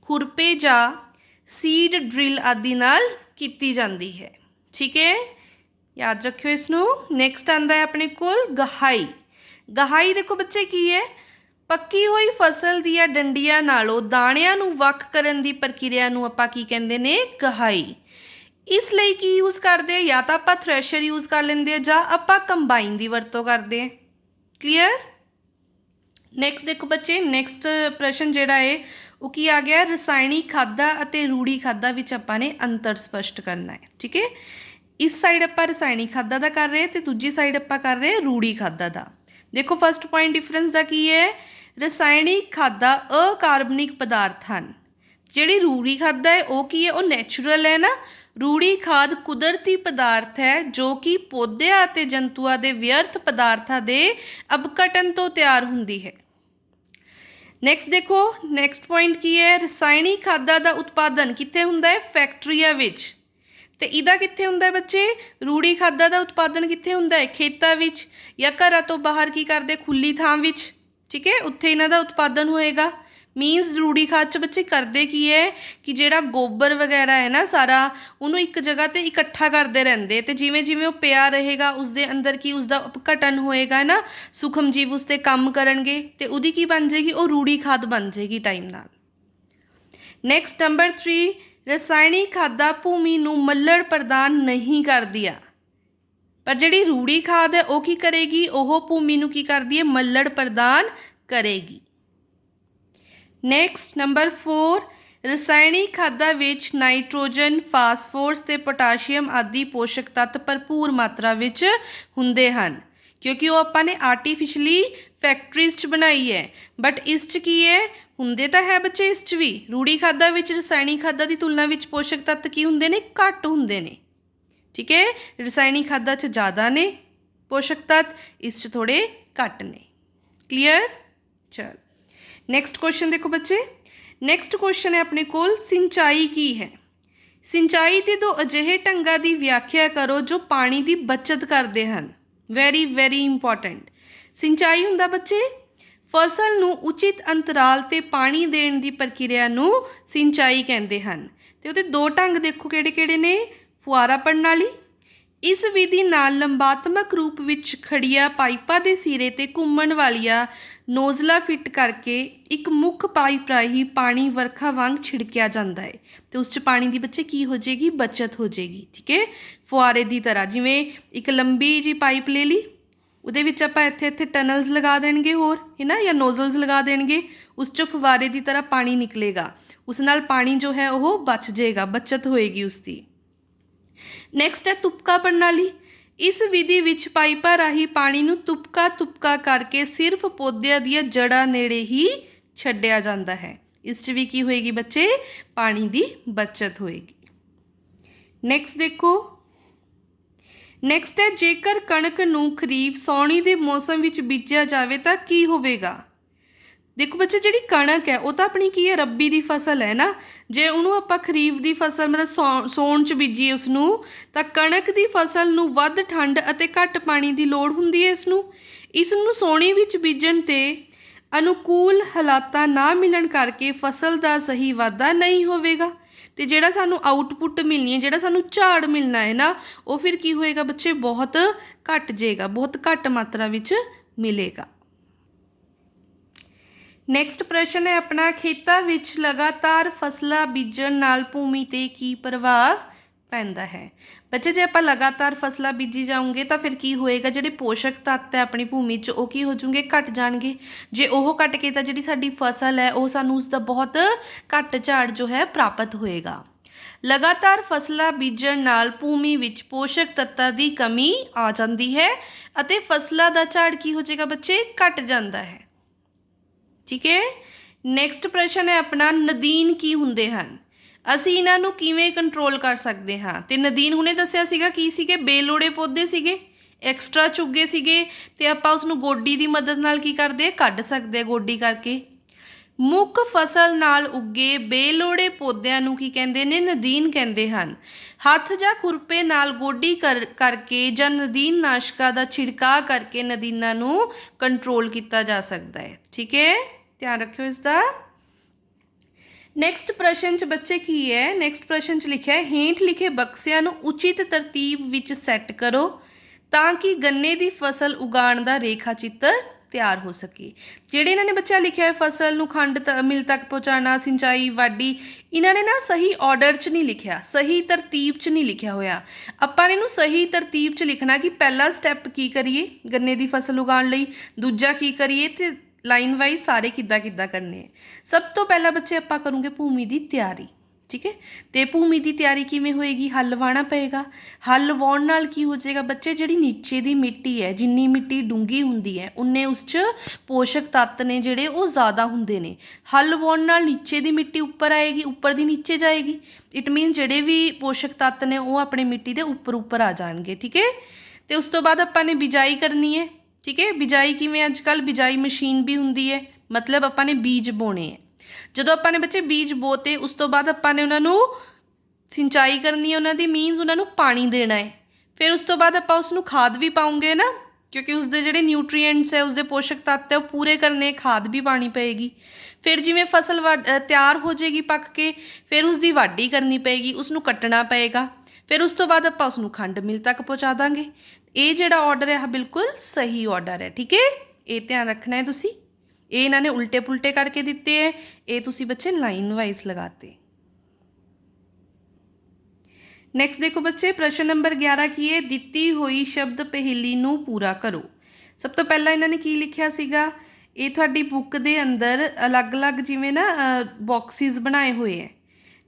ਖੁਰਪੇ ਜਾਂ ਸੀਡ ਡਰਿਲ ਆਦਿ ਨਾਲ ਕੀਤੀ ਜਾਂਦੀ ਹੈ। ਠੀਕ ਹੈ, याद रखियो इसनूं। नैक्सट आंदा है अपने कोल गहाई। गहाई देखो बच्चे की है? पक्की हुई फसल दियां डंडियां नालों दाणियां नूं वख करन दी प्रक्रिया नूं आपां की कहंदे ने? गहाई। इस लई की यूज़ करदे? या तां आपां थ्रैशर यूज़ कर लैंदे जां आपां कंबाइन दी वरतों करदे। क्लीयर? नैक्सट देखो बच्चे, नैक्सट प्रश्न जिहड़ा है वो की आ गया? रसायनिक खादां अते रूढ़ी खादां विच आपां ने अंतर स्पष्ट करना है। ठीक है, इस साइड आपां रसायनिक खादां दा कर रहे हैं तो दूजी साइड आपां कर रहे हैं रूढ़ी खादां दा। देखो फस्ट पॉइंट डिफरेंस दा की है? रसायनिक खादां अकार्बनिक पदार्थ हैं, जिहड़ी रूढ़ी खादां है वो की है? वो नैचुरल है ना। रूढ़ी खाद कुदरती पदार्थ है जो कि पौधਿਆਂ ਅਤੇ ਜੰਤੂਆਂ ਦੇ ਵਿਅਰਥ ਪਦਾਰਥਾਂ ਦੇ ਅਪਘਟਨ ਤੋਂ ਤਿਆਰ ਹੁੰਦੀ ਹੈ। ਨੈਕਸਟ ਦੇਖੋ, ਨੈਕਸਟ ਪੁਆਇੰਟ ਕੀ ਹੈ? ਰਸਾਇਣਿਕ ਖਾਦਾਂ ਦਾ ਉਤਪਾਦਨ ਕਿੱਥੇ ਹੁੰਦਾ ਹੈ? ਫੈਕਟਰੀਆਂ ਵਿੱਚ। ਤੇ ਇਹਦਾ ਕਿੱਥੇ ਹੁੰਦਾ ਬੱਚੇ? ਰੂੜੀ ਖਾਦਾਂ ਦਾ ਉਤਪਾਦਨ ਕਿੱਥੇ ਹੁੰਦਾ ਹੈ? ਖੇਤਾਂ ਵਿੱਚ ਜਾਂ ਘਰਾਂ ਤੋਂ ਬਾਹਰ ਕੀ ਕਰਦੇ? ਖੁੱਲੀ ਥਾਂ ਵਿੱਚ। ਠੀਕ ਹੈ, ਉੱਥੇ ਇਹਨਾਂ ਦਾ ਉਤਪਾਦਨ ਹੋਏਗਾ। ਮੀਨਸ ਰੂੜੀ ਖਾਦ 'ਚ ਬੱਚੇ ਕਰਦੇ ਕੀ ਹੈ ਕਿ ਜਿਹੜਾ ਗੋਬਰ ਵਗੈਰਾ ਹੈ ਨਾ ਸਾਰਾ, ਉਹਨੂੰ ਇੱਕ ਜਗ੍ਹਾ 'ਤੇ ਇਕੱਠਾ ਕਰਦੇ ਰਹਿੰਦੇ ਤੇ ਜਿਵੇਂ ਜਿਵੇਂ ਉਹ ਪਿਆ ਰਹੇਗਾ ਉਸਦੇ ਅੰਦਰ ਕੀ ਉਸਦਾ ਅਪਘਟਨ ਹੋਏਗਾ ਨਾ, ਸੂਖਮ ਜੀਵ ਉਸ 'ਤੇ ਕੰਮ ਕਰਨਗੇ ਤੇ ਉਹਦੀ ਕੀ ਬਣ ਜਾਏਗੀ? ਉਹ ਰੂੜੀ ਖਾਦ ਬਣ ਜਾਏਗੀ ਟਾਈਮ ਨਾਲ। ਨੈਕਸਟ ਨੰਬਰ 3, ਰਸਾਇਣਿਕ ਖਾਦਾਂ ਭੂਮੀ ਨੂੰ ਮੱਲੜ ਪ੍ਰਦਾਨ ਨਹੀਂ ਕਰਦੀਆਂ, ਪਰ ਜਿਹੜੀ ਰੂੜੀ ਖਾਦ ਹੈ ਉਹ ਕੀ ਕਰੇਗੀ? ਉਹ ਭੂਮੀ ਨੂੰ ਕੀ ਕਰਦੀ ਹੈ? ਮੱਲੜ ਪ੍ਰਦਾਨ ਕਰੇਗੀ। ਨੈਕਸਟ ਨੰਬਰ 4, ਰਸਾਇਣਿਕ ਖਾਦਾਂ ਵਿੱਚ ਨਾਈਟ੍ਰੋਜਨ, ਫਾਸਫੋਰਸ ਤੇ ਪੋਟਾਸ਼ੀਅਮ ਆਦਿ ਪੋਸ਼ਕ ਤੱਤ ਭਰਪੂਰ ਮਾਤਰਾ ਵਿੱਚ ਹੁੰਦੇ ਹਨ, ਕਿਉਂਕਿ ਉਹ ਆਪਾਂ ਨੇ ਆਰਟੀਫਿਸ਼ਲੀ ਫੈਕਟਰੀਜ਼ 'ਚ ਬਣਾਈ ਹੈ। ਬਟ ਇਸ 'ਚ ਕੀ ਹੈ? ਹੁੰਦੇ ਤਾਂ ਹੈ ਬੱਚੇ ਇਸ 'ਚ ਵੀ। ਰੂੜੀ ਖਾਦਾਂ ਵਿੱਚ ਰਸਾਇਣਿਕ ਖਾਦਾਂ ਦੀ ਤੁਲਨਾ ਵਿੱਚ ਪੋਸ਼ਕ ਤੱਤ ਕੀ ਹੁੰਦੇ ਨੇ? ਘੱਟ ਹੁੰਦੇ ਨੇ। ਠੀਕ ਹੈ, ਰਸਾਇਣਿਕ ਖਾਦਾਂ 'ਚ ਜ਼ਿਆਦਾ ਨੇ ਪੋਸ਼ਕ ਤੱਤ, ਇਸ 'ਚ ਥੋੜ੍ਹੇ ਘੱਟ ਨੇ। ਕਲੀਅਰ? ਚਲ ਨੈਕਸਟ ਕੁਐਸਚਨ ਦੇਖੋ ਬੱਚੇ। ਨੈਕਸਟ ਕੁਐਸਚਨ ਹੈ ਆਪਣੇ ਕੋਲ ਸਿੰਚਾਈ ਕੀ ਹੈ? ਸਿੰਚਾਈ ਦੇ ਦੋ ਅਜਿਹੇ ਢੰਗਾਂ ਦੀ ਵਿਆਖਿਆ ਕਰੋ ਜੋ ਪਾਣੀ ਦੀ ਬੱਚਤ ਕਰਦੇ ਹਨ। Very very important. ਸਿੰਚਾਈ ਹੁੰਦਾ ਬੱਚੇ ਫਸਲ ਨੂੰ ਉਚਿਤ ਅੰਤਰਾਲ 'ਤੇ ਪਾਣੀ ਦੇਣ ਦੀ ਪ੍ਰਕਿਰਿਆ ਨੂੰ ਸਿੰਚਾਈ ਕਹਿੰਦੇ ਹਨ। ਤੇ ਉਹਦੇ ਦੋ ਢੰਗ ਦੇਖੋ ਕਿਹੜੇ ਕਿਹੜੇ ਨੇ? ਫੁਆਰਾ ਪ੍ਰਣਾਲੀ। ਇਸ ਵਿਧੀ ਨਾਲ ਲੰਬਾਤਮਕ ਰੂਪ ਵਿੱਚ ਖੜੀਆਂ ਪਾਈਪਾਂ ਦੇ ਸਿਰੇ 'ਤੇ ਘੁੰਮਣ ਵਾਲੀਆਂ ਨੋਜ਼ਲਾਂ ਫਿੱਟ ਕਰਕੇ ਇੱਕ ਮੁੱਖ ਪਾਈਪ ਰਾਹੀਂ ਪਾਣੀ ਵਰਖਾ ਵਾਂਗ ਛਿੜਕਿਆ ਜਾਂਦਾ ਹੈ ਤੇ ਉਸ 'ਚ ਪਾਣੀ ਦੀ ਬੱਚੇ ਕੀ ਹੋ ਜਾਏਗੀ? ਬੱਚਤ ਹੋ ਜਾਏਗੀ। ਠੀਕ ਹੈ, ਫੁਆਰੇ ਦੀ ਤਰ੍ਹਾਂ। ਜਿਵੇਂ ਇੱਕ ਲੰਬੀ ਜੀ ਪਾਈਪ ਲੈ ਲਈ, ਉਹਦੇ ਵਿੱਚ ਆਪਾਂ ਇੱਥੇ ਇੱਥੇ ਟਨਲਸ ਲਗਾ ਦੇਣਗੇ ਹੋਰ ਹੈ ਨਾ, ਜਾਂ ਨੋਜ਼ਲਸ ਲਗਾ ਦੇਣਗੇ, ਉਸ 'ਚੋਂ ਫੁਆਰੇ ਦੀ ਤਰ੍ਹਾਂ ਪਾਣੀ ਨਿਕਲੇਗਾ, ਉਸ ਨਾਲ ਪਾਣੀ ਜੋ ਹੈ ਉਹ ਬਚ ਜਾਏਗਾ, ਬੱਚਤ ਹੋਏਗੀ ਉਸ ਦੀ। ਨੈਕਸਟ ਹੈ ਤੁਪਕਾ ਪ੍ਰਣਾਲੀ। ਇਸ ਵਿਧੀ ਵਿੱਚ ਪਾਈਪਾਂ ਰਾਹੀਂ ਪਾਣੀ ਨੂੰ ਤੁਪਕਾ ਤੁਪਕਾ ਕਰਕੇ ਸਿਰਫ ਪੌਦਿਆਂ ਦੀਆਂ ਜੜ੍ਹਾਂ ਨੇੜੇ ਹੀ ਛੱਡਿਆ ਜਾਂਦਾ ਹੈ। ਇਸ 'ਚ ਵੀ ਕੀ ਹੋਏਗੀ ਬੱਚੇ? ਪਾਣੀ ਦੀ ਬੱਚਤ ਹੋਏਗੀ। ਨੈਕਸਟ ਦੇਖੋ, ਨੈਕਸਟ ਹੈ ਜੇਕਰ ਕਣਕ ਨੂੰ ਖਰੀਫ ਸਾਉਣੀ ਦੇ ਮੌਸਮ ਵਿੱਚ ਬੀਜਿਆ ਜਾਵੇ ਤਾਂ ਕੀ ਹੋਵੇਗਾ? ਦੇਖੋ ਬੱਚੇ ਜਿਹੜੀ ਕਣਕ ਹੈ ਉਹ ਤਾਂ ਆਪਣੀ ਕੀ ਹੈ? ਰੱਬੀ ਦੀ ਫਸਲ ਹੈ ਨਾ। ਜੇ ਉਹਨੂੰ ਆਪਾਂ ਖਰੀਫ ਦੀ ਫਸਲ ਮਤਲਬ ਸਾਉਣ 'ਚ ਬੀਜੀਏ ਉਸਨੂੰ, ਤਾਂ ਕਣਕ ਦੀ ਫਸਲ ਨੂੰ ਵੱਧ ਠੰਡ ਅਤੇ ਘੱਟ ਪਾਣੀ ਦੀ ਲੋੜ ਹੁੰਦੀ ਹੈ। ਇਸ ਨੂੰ ਸਾਉਣੀ ਵਿੱਚ ਬੀਜਣ 'ਤੇ ਅਨੁਕੂਲ ਹਾਲਾਤਾਂ ਨਾ ਮਿਲਣ ਕਰਕੇ ਫਸਲ ਦਾ ਸਹੀ ਵਾਧਾ ਨਹੀਂ ਹੋਵੇਗਾ ਤੇ ਜਿਹੜਾ ਸਾਨੂੰ ਆਊਟਪੁੱਟ ਮਿਲਣੀ ਹੈ, ਜਿਹੜਾ ਸਾਨੂੰ ਝਾੜ ਮਿਲਣਾ ਹੈ ਨਾ, ਉਹ ਫਿਰ ਕੀ ਹੋਏਗਾ ਬੱਚੇ? ਬਹੁਤ ਘੱਟ ਜਾਏਗਾ, ਬਹੁਤ ਘੱਟ ਮਾਤਰਾ ਵਿੱਚ ਮਿਲੇਗਾ। ਨੈਕਸਟ ਪ੍ਰਸ਼ਨ ਹੈ ਆਪਣਾ, ਖੇਤਾਂ ਵਿੱਚ ਲਗਾਤਾਰ ਫਸਲਾਂ ਬੀਜਣ ਨਾਲ ਭੂਮੀ 'ਤੇ ਕੀ ਪ੍ਰਭਾਵ ਪੈਂਦਾ ਹੈ? ਬੱਚੇ ਜੇ ਆਪਾਂ ਲਗਾਤਾਰ ਫਸਲਾਂ ਬੀਜੀ ਜਾਊਂਗੇ ਤਾਂ ਫਿਰ ਕੀ ਹੋਏਗਾ? ਜਿਹੜੇ ਪੋਸ਼ਕ ਤੱਤ ਹੈ ਆਪਣੀ ਭੂਮੀ 'ਚ ਉਹ ਕੀ ਹੋ ਜਾਣਗੇ? ਘੱਟ ਜਾਣਗੇ। ਜੇ ਉਹ ਘੱਟ ਕੇ ਤਾਂ ਜਿਹੜੀ ਸਾਡੀ ਫਸਲ ਹੈ ਉਹ ਸਾਨੂੰ ਉਸ ਦਾ ਬਹੁਤ ਘੱਟ ਝਾੜ ਜੋ ਹੈ ਪ੍ਰਾਪਤ ਹੋਏਗਾ। ਲਗਾਤਾਰ ਫਸਲਾਂ ਬੀਜਣ ਨਾਲ ਭੂਮੀ ਵਿੱਚ ਪੋਸ਼ਕ ਤੱਤਾਂ ਦੀ ਕਮੀ ਆ ਜਾਂਦੀ ਹੈ ਅਤੇ ਫਸਲਾਂ ਦਾ ਝਾੜ ਕੀ ਹੋ ਜਾਏਗਾ ਬੱਚੇ? ਘੱਟ ਜਾਂਦਾ ਹੈ। ਠੀਕ ਹੈ, ਨੈਕਸਟ ਪ੍ਰਸ਼ਨ ਹੈ ਆਪਣਾ, ਨਦੀਨ ਕੀ ਹੁੰਦੇ ਹਨ? ਅਸੀਂ ਇਹਨਾਂ ਨੂੰ ਕਿਵੇਂ ਕੰਟਰੋਲ ਕਰ ਸਕਦੇ ਹਾਂ? ਤੇ ਨਦੀਨ ਹੁਣੇ ਦੱਸਿਆ ਸੀਗਾ ਕੀ ਸੀਗੇ? ਬੇਲੋੜੇ ਪੌਦੇ ਸੀਗੇ, ਐਕਸਟਰਾ ਚੁੱਗੇ ਸੀਗੇ ਤੇ ਆਪਾਂ ਉਸ ਨੂੰ ਗੋਡੀ ਦੀ ਮਦਦ ਨਾਲ ਕੀ ਕਰਦੇ? ਕੱਢ ਸਕਦੇ ਆ ਗੋਡੀ ਕਰਕੇ। ਮੁੱਖ ਫਸਲ ਨਾਲ ਉੱਗੇ ਬੇਲੋੜੇ ਪੌਦਿਆਂ ਨੂੰ ਕੀ ਕਹਿੰਦੇ ਨੇ? ਨਦੀਨ ਕਹਿੰਦੇ ਹਨ। ਹੱਥ ਜਾਂ ਖੁਰਪੇ ਨਾਲ ਗੋਡੀ ਕਰਕੇ ਜਾਂ ਨਦੀਨ ਨਾਸ਼ਕਾਂ ਦਾ ਛਿੜਕਾਅ ਕਰਕੇ ਨਦੀਨਾਂ ਨੂੰ ਕੰਟਰੋਲ ਕੀਤਾ ਜਾ ਸਕਦਾ ਹੈ। ਠੀਕ ਹੈ, ਧਿਆਨ ਰੱਖਿਓ ਇਸ ਦਾ। ਨੈਕਸਟ ਪ੍ਰਸ਼ਨ 'ਚ ਬੱਚੇ ਕੀ ਹੈ? ਨੈਕਸਟ ਪ੍ਰਸ਼ਨ 'ਚ ਲਿਖਿਆ ਹੈ, ਹੇਠ ਲਿਖੇ ਬਕਸਿਆਂ ਨੂੰ ਉਚਿਤ ਤਰਤੀਬ ਵਿੱਚ ਸੈੱਟ ਕਰੋ ਤਾਂ ਕਿ ਗੰਨੇ ਦੀ ਫਸਲ ਉਗਾਉਣ ਦਾ ਰੇਖਾ ਚਿੱਤਰ ਤਿਆਰ ਹੋ ਸਕੇ। ਜਿਹੜੇ ਇਹਨਾਂ ਨੇ ਬੱਚਾ ਲਿਖਿਆ ਹੈ ਫਸਲ ਨੂੰ ਖੰਡ ਮਿਲ ਤੱਕ ਪਹੁੰਚਾਉਣਾ, ਸਿੰਚਾਈ, ਵਾਢੀ, ਇਹਨਾਂ ਨੇ ਨਾ ਸਹੀ ਆਰਡਰ 'ਚ ਨਹੀਂ ਲਿਖਿਆ, ਸਹੀ ਤਰਤੀਬ 'ਚ ਨਹੀਂ ਲਿਖਿਆ ਹੋਇਆ। ਆਪਾਂ ਨੇ ਇਹਨੂੰ ਸਹੀ ਤਰਤੀਬ 'ਚ ਲਿਖਣਾ ਕਿ ਪਹਿਲਾ ਸਟੈਪ ਕੀ ਕਰੀਏ ਗੰਨੇ ਦੀ ਫਸਲ ਉਗਾਉਣ ਲਈ, ਦੂਜਾ ਕੀ ਕਰੀਏ, ਤੇ ਲਾਈਨ ਵਾਈਜ਼ ਸਾਰੇ ਕਿੱਦਾਂ ਕਿੱਦਾਂ ਕਰਨੇ ਹੈ। ਸਭ ਤੋਂ ਪਹਿਲਾਂ ਬੱਚੇ ਆਪਾਂ ਕਰੂੰਗੇ ਭੂਮੀ ਦੀ ਤਿਆਰੀ। ਠੀਕ ਹੈ, ਤੇ ਭੂਮੀ ਦੀ ਤਿਆਰੀ ਕਿਵੇਂ ਹੋਏਗੀ? ਹੱਲ ਵਾਹਣਾ ਪਏਗਾ। ਹੱਲ ਵਾਹੁਣ ਨਾਲ ਕੀ ਹੋ ਜਾਏਗਾ ਬੱਚੇ? ਜਿਹੜੀ ਨੀਚੇ ਦੀ ਮਿੱਟੀ ਹੈ, ਜਿੰਨੀ ਮਿੱਟੀ ਡੂੰਘੀ ਹੁੰਦੀ ਹੈ ਉਨੇ ਉਸ 'ਚ ਪੋਸ਼ਕ ਤੱਤ ਨੇ ਜਿਹੜੇ ਉਹ ਜ਼ਿਆਦਾ ਹੁੰਦੇ ਨੇ। ਹੱਲ ਵਾਹੁਣ ਨਾਲ ਨੀਚੇ ਦੀ ਮਿੱਟੀ ਉੱਪਰ ਆਏਗੀ, ਉੱਪਰ ਦੀ ਨੀਚੇ ਜਾਏਗੀ। ਇਟ ਮੀਨ ਜਿਹੜੇ ਵੀ ਪੋਸ਼ਕ ਤੱਤ ਨੇ ਉਹ ਆਪਣੀ ਮਿੱਟੀ ਦੇ ਉੱਪਰ ਆ ਜਾਣਗੇ। ਠੀਕ ਹੈ, ਤੇ ਉਸ ਤੋਂ ਬਾਅਦ ਆਪਾਂ ਨੇ ਬਿਜਾਈ ਕਰਨੀ ਹੈ। ਠੀਕ ਹੈ, ਬਿਜਾਈ ਕਿਵੇਂ? ਅੱਜ ਕੱਲ੍ਹ ਬਿਜਾਈ ਮਸ਼ੀਨ ਵੀ ਹੁੰਦੀ ਹੈ, ਮਤਲਬ ਆਪਾਂ ਨੇ ਬੀਜ ਬੋਣੇ ਹੈ। ਜਦੋਂ ਆਪਾਂ ਨੇ ਬੱਚੇ ਬੀਜ ਬੋਤੇ ਉਸ ਤੋਂ ਬਾਅਦ ਆਪਾਂ ਨੇ ਉਹਨਾਂ ਨੂੰ ਸਿੰਚਾਈ ਕਰਨੀ ਹੈ, ਉਹਨਾਂ ਦੀ ਮੀਨਸ ਉਹਨਾਂ ਨੂੰ ਪਾਣੀ ਦੇਣਾ ਹੈ। ਫਿਰ ਉਸ ਤੋਂ ਬਾਅਦ ਆਪਾਂ ਉਸ ਨੂੰ ਖਾਦ ਵੀ ਪਾਉਂਗੇ ਨਾ, ਕਿਉਂਕਿ ਉਸਦੇ ਜਿਹੜੇ ਨਿਊਟਰੀਐਂਟਸ ਹੈ, ਉਸਦੇ ਪੋਸ਼ਕ ਤੱਤ ਹੈ ਉਹ ਪੂਰੇ ਕਰਨੇ, ਖਾਦ ਵੀ ਪਾਣੀ ਪਏਗੀ। ਫਿਰ ਜਿਵੇਂ ਫਸਲ ਤਿਆਰ ਹੋ ਜਾਏਗੀ ਪੱਕ ਕੇ, ਫਿਰ ਉਸਦੀ ਵਾਢੀ ਕਰਨੀ ਪਏਗੀ, ਉਸਨੂੰ ਕੱਟਣਾ ਪਏਗਾ। ਫਿਰ ਉਸ ਤੋਂ ਬਾਅਦ ਆਪਾਂ ਉਸਨੂੰ ਖੰਡ ਮਿਲ ਤੱਕ ਪਹੁੰਚਾ ਦਾਂਗੇ। ਇਹ ਜਿਹੜਾ ਆਰਡਰ ਹੈ ਬਿਲਕੁਲ ਸਹੀ ਆਰਡਰ ਹੈ। ਠੀਕ ਹੈ, ਇਹ ਧਿਆਨ ਰੱਖਣਾ ਹੈ ਤੁਸੀਂ। ਇਹ ਇਹਨਾਂ ਨੇ ਉਲਟੇ ਪੁਲਟੇ ਕਰਕੇ ਦਿੱਤੇ ਹੈ, ਇਹ ਤੁਸੀਂ ਬੱਚੇ ਲਾਈਨ ਵਾਈਜ਼ ਲਗਾਤੇ। ਨੈਕਸਟ ਦੇਖੋ ਬੱਚੇ, ਪ੍ਰਸ਼ਨ ਨੰਬਰ 11 ਕੀ ਹੈ? ਦਿੱਤੀ ਹੋਈ ਸ਼ਬਦ ਪਹੇਲੀ ਨੂੰ ਪੂਰਾ ਕਰੋ। ਸਭ ਤੋਂ ਪਹਿਲਾਂ ਇਹਨਾਂ ਨੇ ਕੀ ਲਿਖਿਆ ਸੀਗਾ? ਇਹ ਤੁਹਾਡੀ ਬੁੱਕ ਦੇ ਅੰਦਰ ਅਲੱਗ-ਅਲੱਗ ਜਿਵੇਂ ਨਾ ਬਾਕਸਿਸ ਬਣਾਏ ਹੋਏ ਹੈ,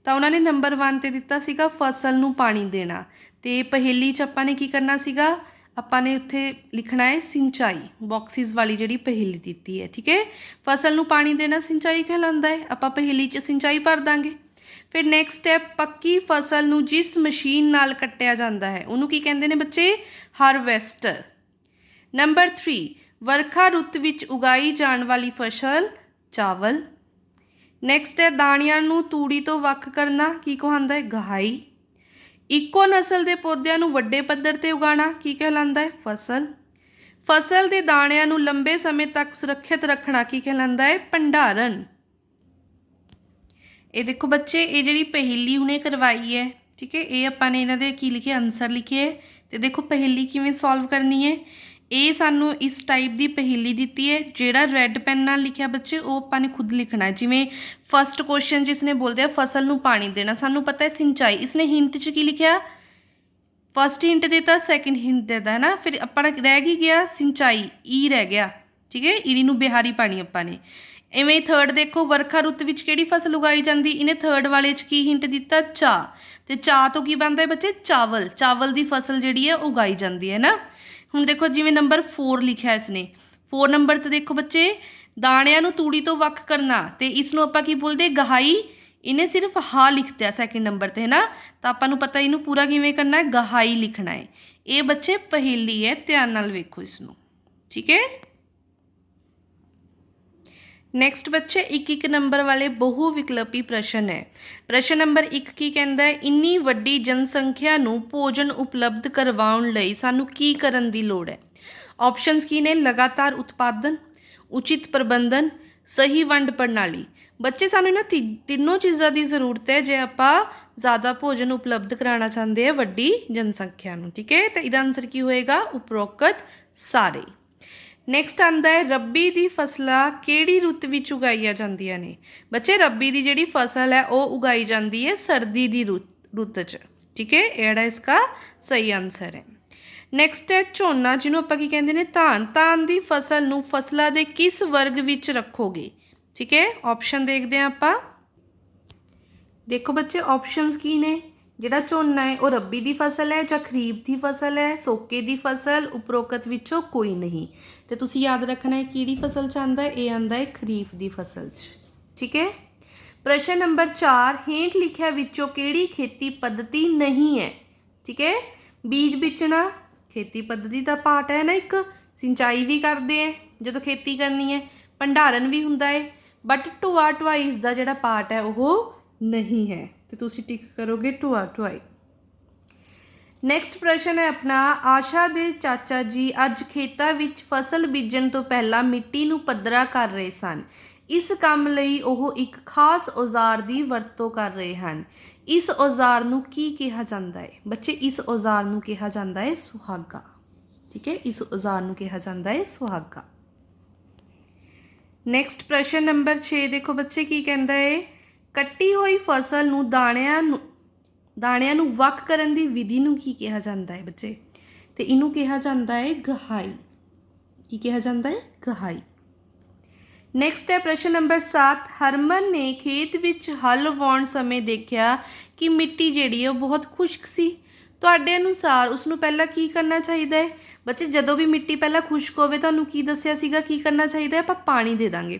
ਤਾਂ ਉਹਨਾਂ ਨੇ ਨੰਬਰ 1 'ਤੇ ਦਿੱਤਾ ਸੀਗਾ ਫਸਲ ਨੂੰ ਪਾਣੀ ਦੇਣਾ, ਤੇ ਪਹੇਲੀ 'ਚ ਆਪਾਂ ਨੇ ਕੀ ਕਰਨਾ ਸੀਗਾ? ਆਪਾਂ ਨੇ ਉੱਥੇ ਲਿਖਣਾ ਹੈ ਸਿੰਚਾਈ, ਬਾਕਸਿਸ ਵਾਲੀ ਜਿਹੜੀ ਪਹੇਲੀ ਦਿੱਤੀ ਹੈ। ਠੀਕ ਹੈ, ਫਸਲ ਨੂੰ ਪਾਣੀ ਦੇਣਾ ਸਿੰਚਾਈ ਕਹਿਲਾਉਂਦਾ ਹੈ, ਆਪਾਂ ਪਹੇਲੀ 'ਚ ਸਿੰਚਾਈ ਭਰ ਦਾਂਗੇ। ਫਿਰ ਨੈਕਸਟ ਸਟੈਪ, ਪੱਕੀ ਫਸਲ ਨੂੰ ਜਿਸ ਮਸ਼ੀਨ ਨਾਲ ਕੱਟਿਆ ਜਾਂਦਾ ਹੈ ਉਹਨੂੰ ਕੀ ਕਹਿੰਦੇ ਨੇ ਬੱਚੇ? ਹਾਰਵੈਸਟਰ। ਨੰਬਰ 3, ਵਰਖਾ ਰੁੱਤ ਵਿੱਚ ਉਗਾਈ ਜਾਣ ਵਾਲੀ ਫਸਲ ਚਾਵਲ। ਨੈਕਸਟ ਹੈ, ਦਾਣਿਆਂ ਨੂੰ ਤੂੜੀ ਤੋਂ ਵੱਖ ਕਰਨਾ ਕੀ ਕਹਾਉਂਦਾ ਹੈ? ਗਹਾਈ। ਇੱਕੋ ਨਸਲ ਦੇ ਪੌਦਿਆਂ ਨੂੰ ਵੱਡੇ ਪੱਧਰ 'ਤੇ ਉਗਾਉਣਾ ਕੀ ਕਹਿਲਾਉਂਦਾ ਹੈ? ਫਸਲ। ਫਸਲ ਦੇ ਦਾਣਿਆਂ ਨੂੰ ਲੰਬੇ ਸਮੇਂ ਤੱਕ ਸੁਰੱਖਿਅਤ ਰੱਖਣਾ ਕੀ ਕਹਿਲਾਉਂਦਾ ਹੈ? ਭੰਡਾਰਨ। ਇਹ ਦੇਖੋ ਬੱਚੇ, ਇਹ ਜਿਹੜੀ ਪਹੇਲੀ ਹੁਣੇ ਕਰਵਾਈ ਹੈ, ਠੀਕ ਹੈ, ਇਹ ਆਪਾਂ ਨੇ ਇਹਨਾਂ ਦੇ ਕੀ ਲਿਖੇ? ਆਨਸਰ ਲਿਖੇ ਹੈ। ਤੇ ਦੇਖੋ ਪਹੇਲੀ ਕਿਵੇਂ ਸੋਲਵ ਕਰਨੀ ਹੈ। ਇਹ ਸਾਨੂੰ ਇਸ ਟਾਈਪ ਦੀ ਪਹੇਲੀ ਦਿੱਤੀ ਹੈ। ਜਿਹੜਾ ਰੈੱਡ ਪੈਨ ਨਾਲ ਲਿਖਿਆ ਬੱਚੇ ਉਹ ਆਪਾਂ ਨੇ ਖੁਦ ਲਿਖਣਾ ਹੈ। ਜਿਵੇਂ ਫਸਟ ਕੁਐਸਚਨ ਜਿਸਨੇ ਬੋਲਦੇ ਆ ਫਸਲ ਨੂੰ ਪਾਣੀ ਦੇਣਾ, ਸਾਨੂੰ ਪਤਾ ਹੈ ਸਿੰਚਾਈ, ਇਸਨੇ ਹਿੰਟ 'ਚ ਕੀ ਲਿਖਿਆ? ਫਸਟ ਹਿੰਟ ਦੇਤਾ, ਸੈਕਿੰਡ ਹਿੰਟ ਦੇਤਾ ਹੈ ਨਾ। ਫਿਰ ਆਪਣਾ ਰਹਿ ਕੀ ਗਿਆ? ਸਿੰਚਾਈ, ਈ ਰਹਿ ਗਿਆ। ਠੀਕ ਹੈ, ਈੜੀ ਨੂੰ ਬਿਹਾਰੀ ਪਾਣੀ ਆਪਾਂ ਨੇ। ਇਵੇਂ ਥਰਡ ਦੇਖੋ, ਵਰਖਾ ਰੁੱਤ ਵਿੱਚ ਕਿਹੜੀ ਫਸਲ ਉਗਾਈ ਜਾਂਦੀ? ਇਹਨੇ ਥਰਡ ਵਾਲੇ 'ਚ ਕੀ ਹਿੰਟ ਦਿੱਤਾ? ਚਾਹ। ਤੇ ਚਾਹ ਤੋਂ ਕੀ ਬਣਦਾ ਹੈ ਬੱਚੇ? ਚਾਵਲ। ਚਾਵਲ ਦੀ ਫਸਲ ਜਿਹੜੀ ਹੈ ਉਗਾਈ ਜਾਂਦੀ ਹੈ ਨਾ। ਹੁਣ ਦੇਖੋ ਜਿਵੇਂ ਨੰਬਰ 4 ਲਿਖਿਆ ਇਸਨੇ, 4 ਨੰਬਰ 'ਤੇ ਦੇਖੋ ਬੱਚੇ, ਦਾਣਿਆਂ ਨੂੰ ਤੂੜੀ ਤੋਂ ਵੱਖ ਕਰਨਾ, ਤੇ ਇਸ ਨੂੰ ਆਪਾਂ ਕੀ ਬੋਲਦੇ? ਗਹਾਈ। ਇਹਨੇ ਸਿਰਫ ਹਾ ਲਿਖਤਾ ਸੈਕਿੰਡ ਨੰਬਰ 'ਤੇ ਹੈ ਨਾ, ਤਾਂ ਆਪਾਂ ਨੂੰ ਪਤਾ ਇਹਨੂੰ ਪੂਰਾ ਕਿਵੇਂ ਕਰਨਾ ਹੈ? ਗਹਾਈ ਲਿਖਣਾ ਹੈ। ਇਹ ਬੱਚੇ ਪਹੇਲੀ ਹੈ, ਧਿਆਨ ਨਾਲ ਵੇਖੋ ਇਸਨੂੰ। ਠੀਕ ਹੈ, ਨੈਕਸਟ ਬੱਚੇ 1-1 ਨੰਬਰ ਵਾਲੇ ਬਹੁ ਵਿਕਲਪੀ ਪ੍ਰਸ਼ਨ ਹੈ। ਪ੍ਰਸ਼ਨ ਨੰਬਰ 1 ਕੀ ਕਹਿੰਦਾ ਹੈ? ਇੰਨੀ ਵੱਡੀ ਜਨਸੰਖਿਆ ਨੂੰ ਭੋਜਨ ਉਪਲਬਧ ਕਰਵਾਉਣ ਲਈ ਸਾਨੂੰ ਕੀ ਕਰਨ ਦੀ ਲੋੜ ਹੈ? ਆਪਸ਼ਨਸ ਕੀ ਨੇ? ਲਗਾਤਾਰ ਉਤਪਾਦਨ, ਉਚਿਤ ਪ੍ਰਬੰਧਨ, ਸਹੀ ਵੰਡ ਪ੍ਰਣਾਲੀ। ਬੱਚੇ ਸਾਨੂੰ ਇਹਨਾਂ ਤਿੰਨੋਂ ਚੀਜ਼ਾਂ ਦੀ ਜ਼ਰੂਰਤ ਹੈ ਜੇ ਆਪਾਂ ਜ਼ਿਆਦਾ ਭੋਜਨ ਉਪਲਬਧ ਕਰਾਉਣਾ ਚਾਹੁੰਦੇ ਆ ਵੱਡੀ ਜਨਸੰਖਿਆ ਨੂੰ। ਠੀਕ ਹੈ, ਤਾਂ ਇਹਦਾ ਆਨਸਰ ਕੀ ਹੋਏਗਾ? ਉਪਰੋਕਤ ਸਾਰੇ। ਨੈਕਸਟ ਆਉਂਦਾ ਹੈ, ਰੱਬੀ ਦੀ ਫਸਲਾਂ ਕਿਹੜੀ ਰੁੱਤ ਵਿੱਚ ਉਗਾਈਆਂ ਜਾਂਦੀਆਂ ਨੇ? ਬੱਚੇ ਰੱਬੀ ਦੀ ਜਿਹੜੀ ਫਸਲ ਹੈ ਉਹ ਉਗਾਈ ਜਾਂਦੀ ਹੈ ਸਰਦੀ ਦੀ ਰੁੱਤ 'ਚ। ਠੀਕ ਹੈ, ਇਹ ਜਿਹੜਾ ਇਸका ਸਹੀ ਆਨਸਰ ਹੈ। ਨੈਕਸਟ ਹੈ ਝੋਨਾ, ਜਿਹਨੂੰ ਆਪਾਂ ਕੀ ਕਹਿੰਦੇ ਨੇ? ਧਾਨ। ਧਾਨ ਦੀ ਫਸਲ ਨੂੰ ਫਸਲਾਂ ਦੇ ਕਿਸ ਵਰਗ ਵਿੱਚ ਰੱਖੋਗੇ? ਠੀਕ ਹੈ, ਆਪਸ਼ਨ ਦੇਖਦੇ ਹਾਂ ਆਪਾਂ। ਦੇਖੋ ਬੱਚੇ ਆਪਸ਼ਨਸ ਕੀ ਨੇ? ਜਿਹੜਾ ਝੋਨਾ ਹੈ ਉਹ ਰੱਬੀ ਦੀ ਫਸਲ ਹੈ ਜਾਂ ਖਰੀਫ ਦੀ ਫਸਲ ਹੈ, ਸੋਕੇ ਦੀ ਫਸਲ, ਉਪਰੋਕਤ ਵਿੱਚੋਂ ਕੋਈ ਨਹੀਂ। ਤੇ ਤੁਸੀਂ ਯਾਦ ਰੱਖਣਾ ਹੈ ਕਿਹੜੀ ਫਸਲ 'ਚ ਆਉਂਦਾ ਹੈ? ਇਹ ਆਉਂਦਾ ਹੈ ਖਰੀਫ ਦੀ ਫਸਲ 'ਚ। ਠੀਕ ਹੈ, ਪ੍ਰਸ਼ਨ ਨੰਬਰ 4, ਹੇਠ ਲਿਖਿਆ ਵਿੱਚੋਂ ਕਿਹੜੀ ਖੇਤੀ ਪੱਧਤੀ ਨਹੀਂ ਹੈ? ਠੀਕ ਹੈ, ਬੀਜ ਬੀਜਣਾ ਖੇਤੀ ਪੱਧਤੀ ਦਾ ਪਾਰਟ ਹੈ ਨਾ ਇੱਕ। ਸਿੰਚਾਈ ਵੀ ਕਰਦੇ ਹੈ ਜਦੋਂ ਖੇਤੀ ਕਰਨੀ ਹੈ, ਭੰਡਾਰਨ ਵੀ ਹੁੰਦਾ ਹੈ, बट ढोआ ढुआई इसका जिहड़ा पार्ट है वो नहीं है, तो तुसीं टिक करोगे ढोआ ढुआई। नैक्सट प्रश्न है अपना, आशा दे चाचा जी अज खेतां विच फसल बीजण तो पहला मिट्टी नूं पੱਧਰਾ कर रहे सन। इस काम लई ओह एक खास औजार की वरतों कर रहे हैं। इस औजार नूं की कहा जाता है? बच्चे इस औजार नूं कहा जाता है सुहागा। ठीक है, इस औजार नूं कहा जाता है सुहागा। नैक्सट प्रश्न नंबर 6 देखो बच्चे की कहता है, कट्टी हुई फसल नूं दाणिਆਂ ਨੂੰ ਵੱਖ ਕਰਨ ਦੀ विधि ਨੂੰ ਕੀ ਕਿਹਾ ਜਾਂਦਾ है बच्चे? तो इनू कहा जाता है गहाई। की कहा जाता है? गहाई। नैक्सट है प्रश्न नंबर 7, हरमन ने खेत विच हल वाउण समय देखा कि मिट्टी जिहड़ी है बहुत खुश्क सी। तुहाडे अनुसार उसनूं पहला की करना चाहिए है? बच्चे जदों भी मिट्टी पहला खुश्क होवे तुहानूं की दस्सिया सीगा की करना चाहिए है? आपां पानी दे दांगे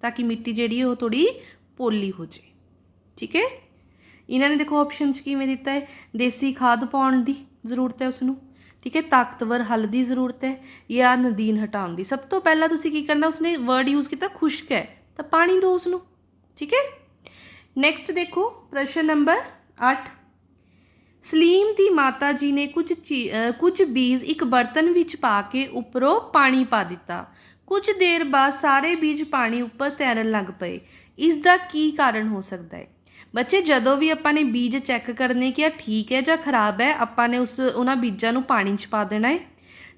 ताकि मिट्टी जिहड़ी है वो थोड़ी पोली हो जाए। ठीक है, इन्होंने देखो ऑप्शन किवें दिता है, देसी खाद पाउण दी जरूरत है उसनूं, ठीक है, ताकतवर हल की जरूरत है या नदीन हटाउण दी। सब तो पहला तुसीं की करना, उसने वर्ड यूज़ किया खुश्क है तो पानी दो उसनूं। ठीक है, नैक्सट देखो प्रश्न नंबर 8, सलीम की माता जी ने कुछ बीज एक बर्तन विच पा के उपरों पानी पा दिता। कुछ देर बाद सारे बीज पानी उपर तैरन लग पे। इसका की कारण हो सकता है? बच्चे जदों भी आपां ने बीज चैक करने कि ठीक है या खराब है, आपां ने उन्हां बीजां नूं पानी च पा देना है।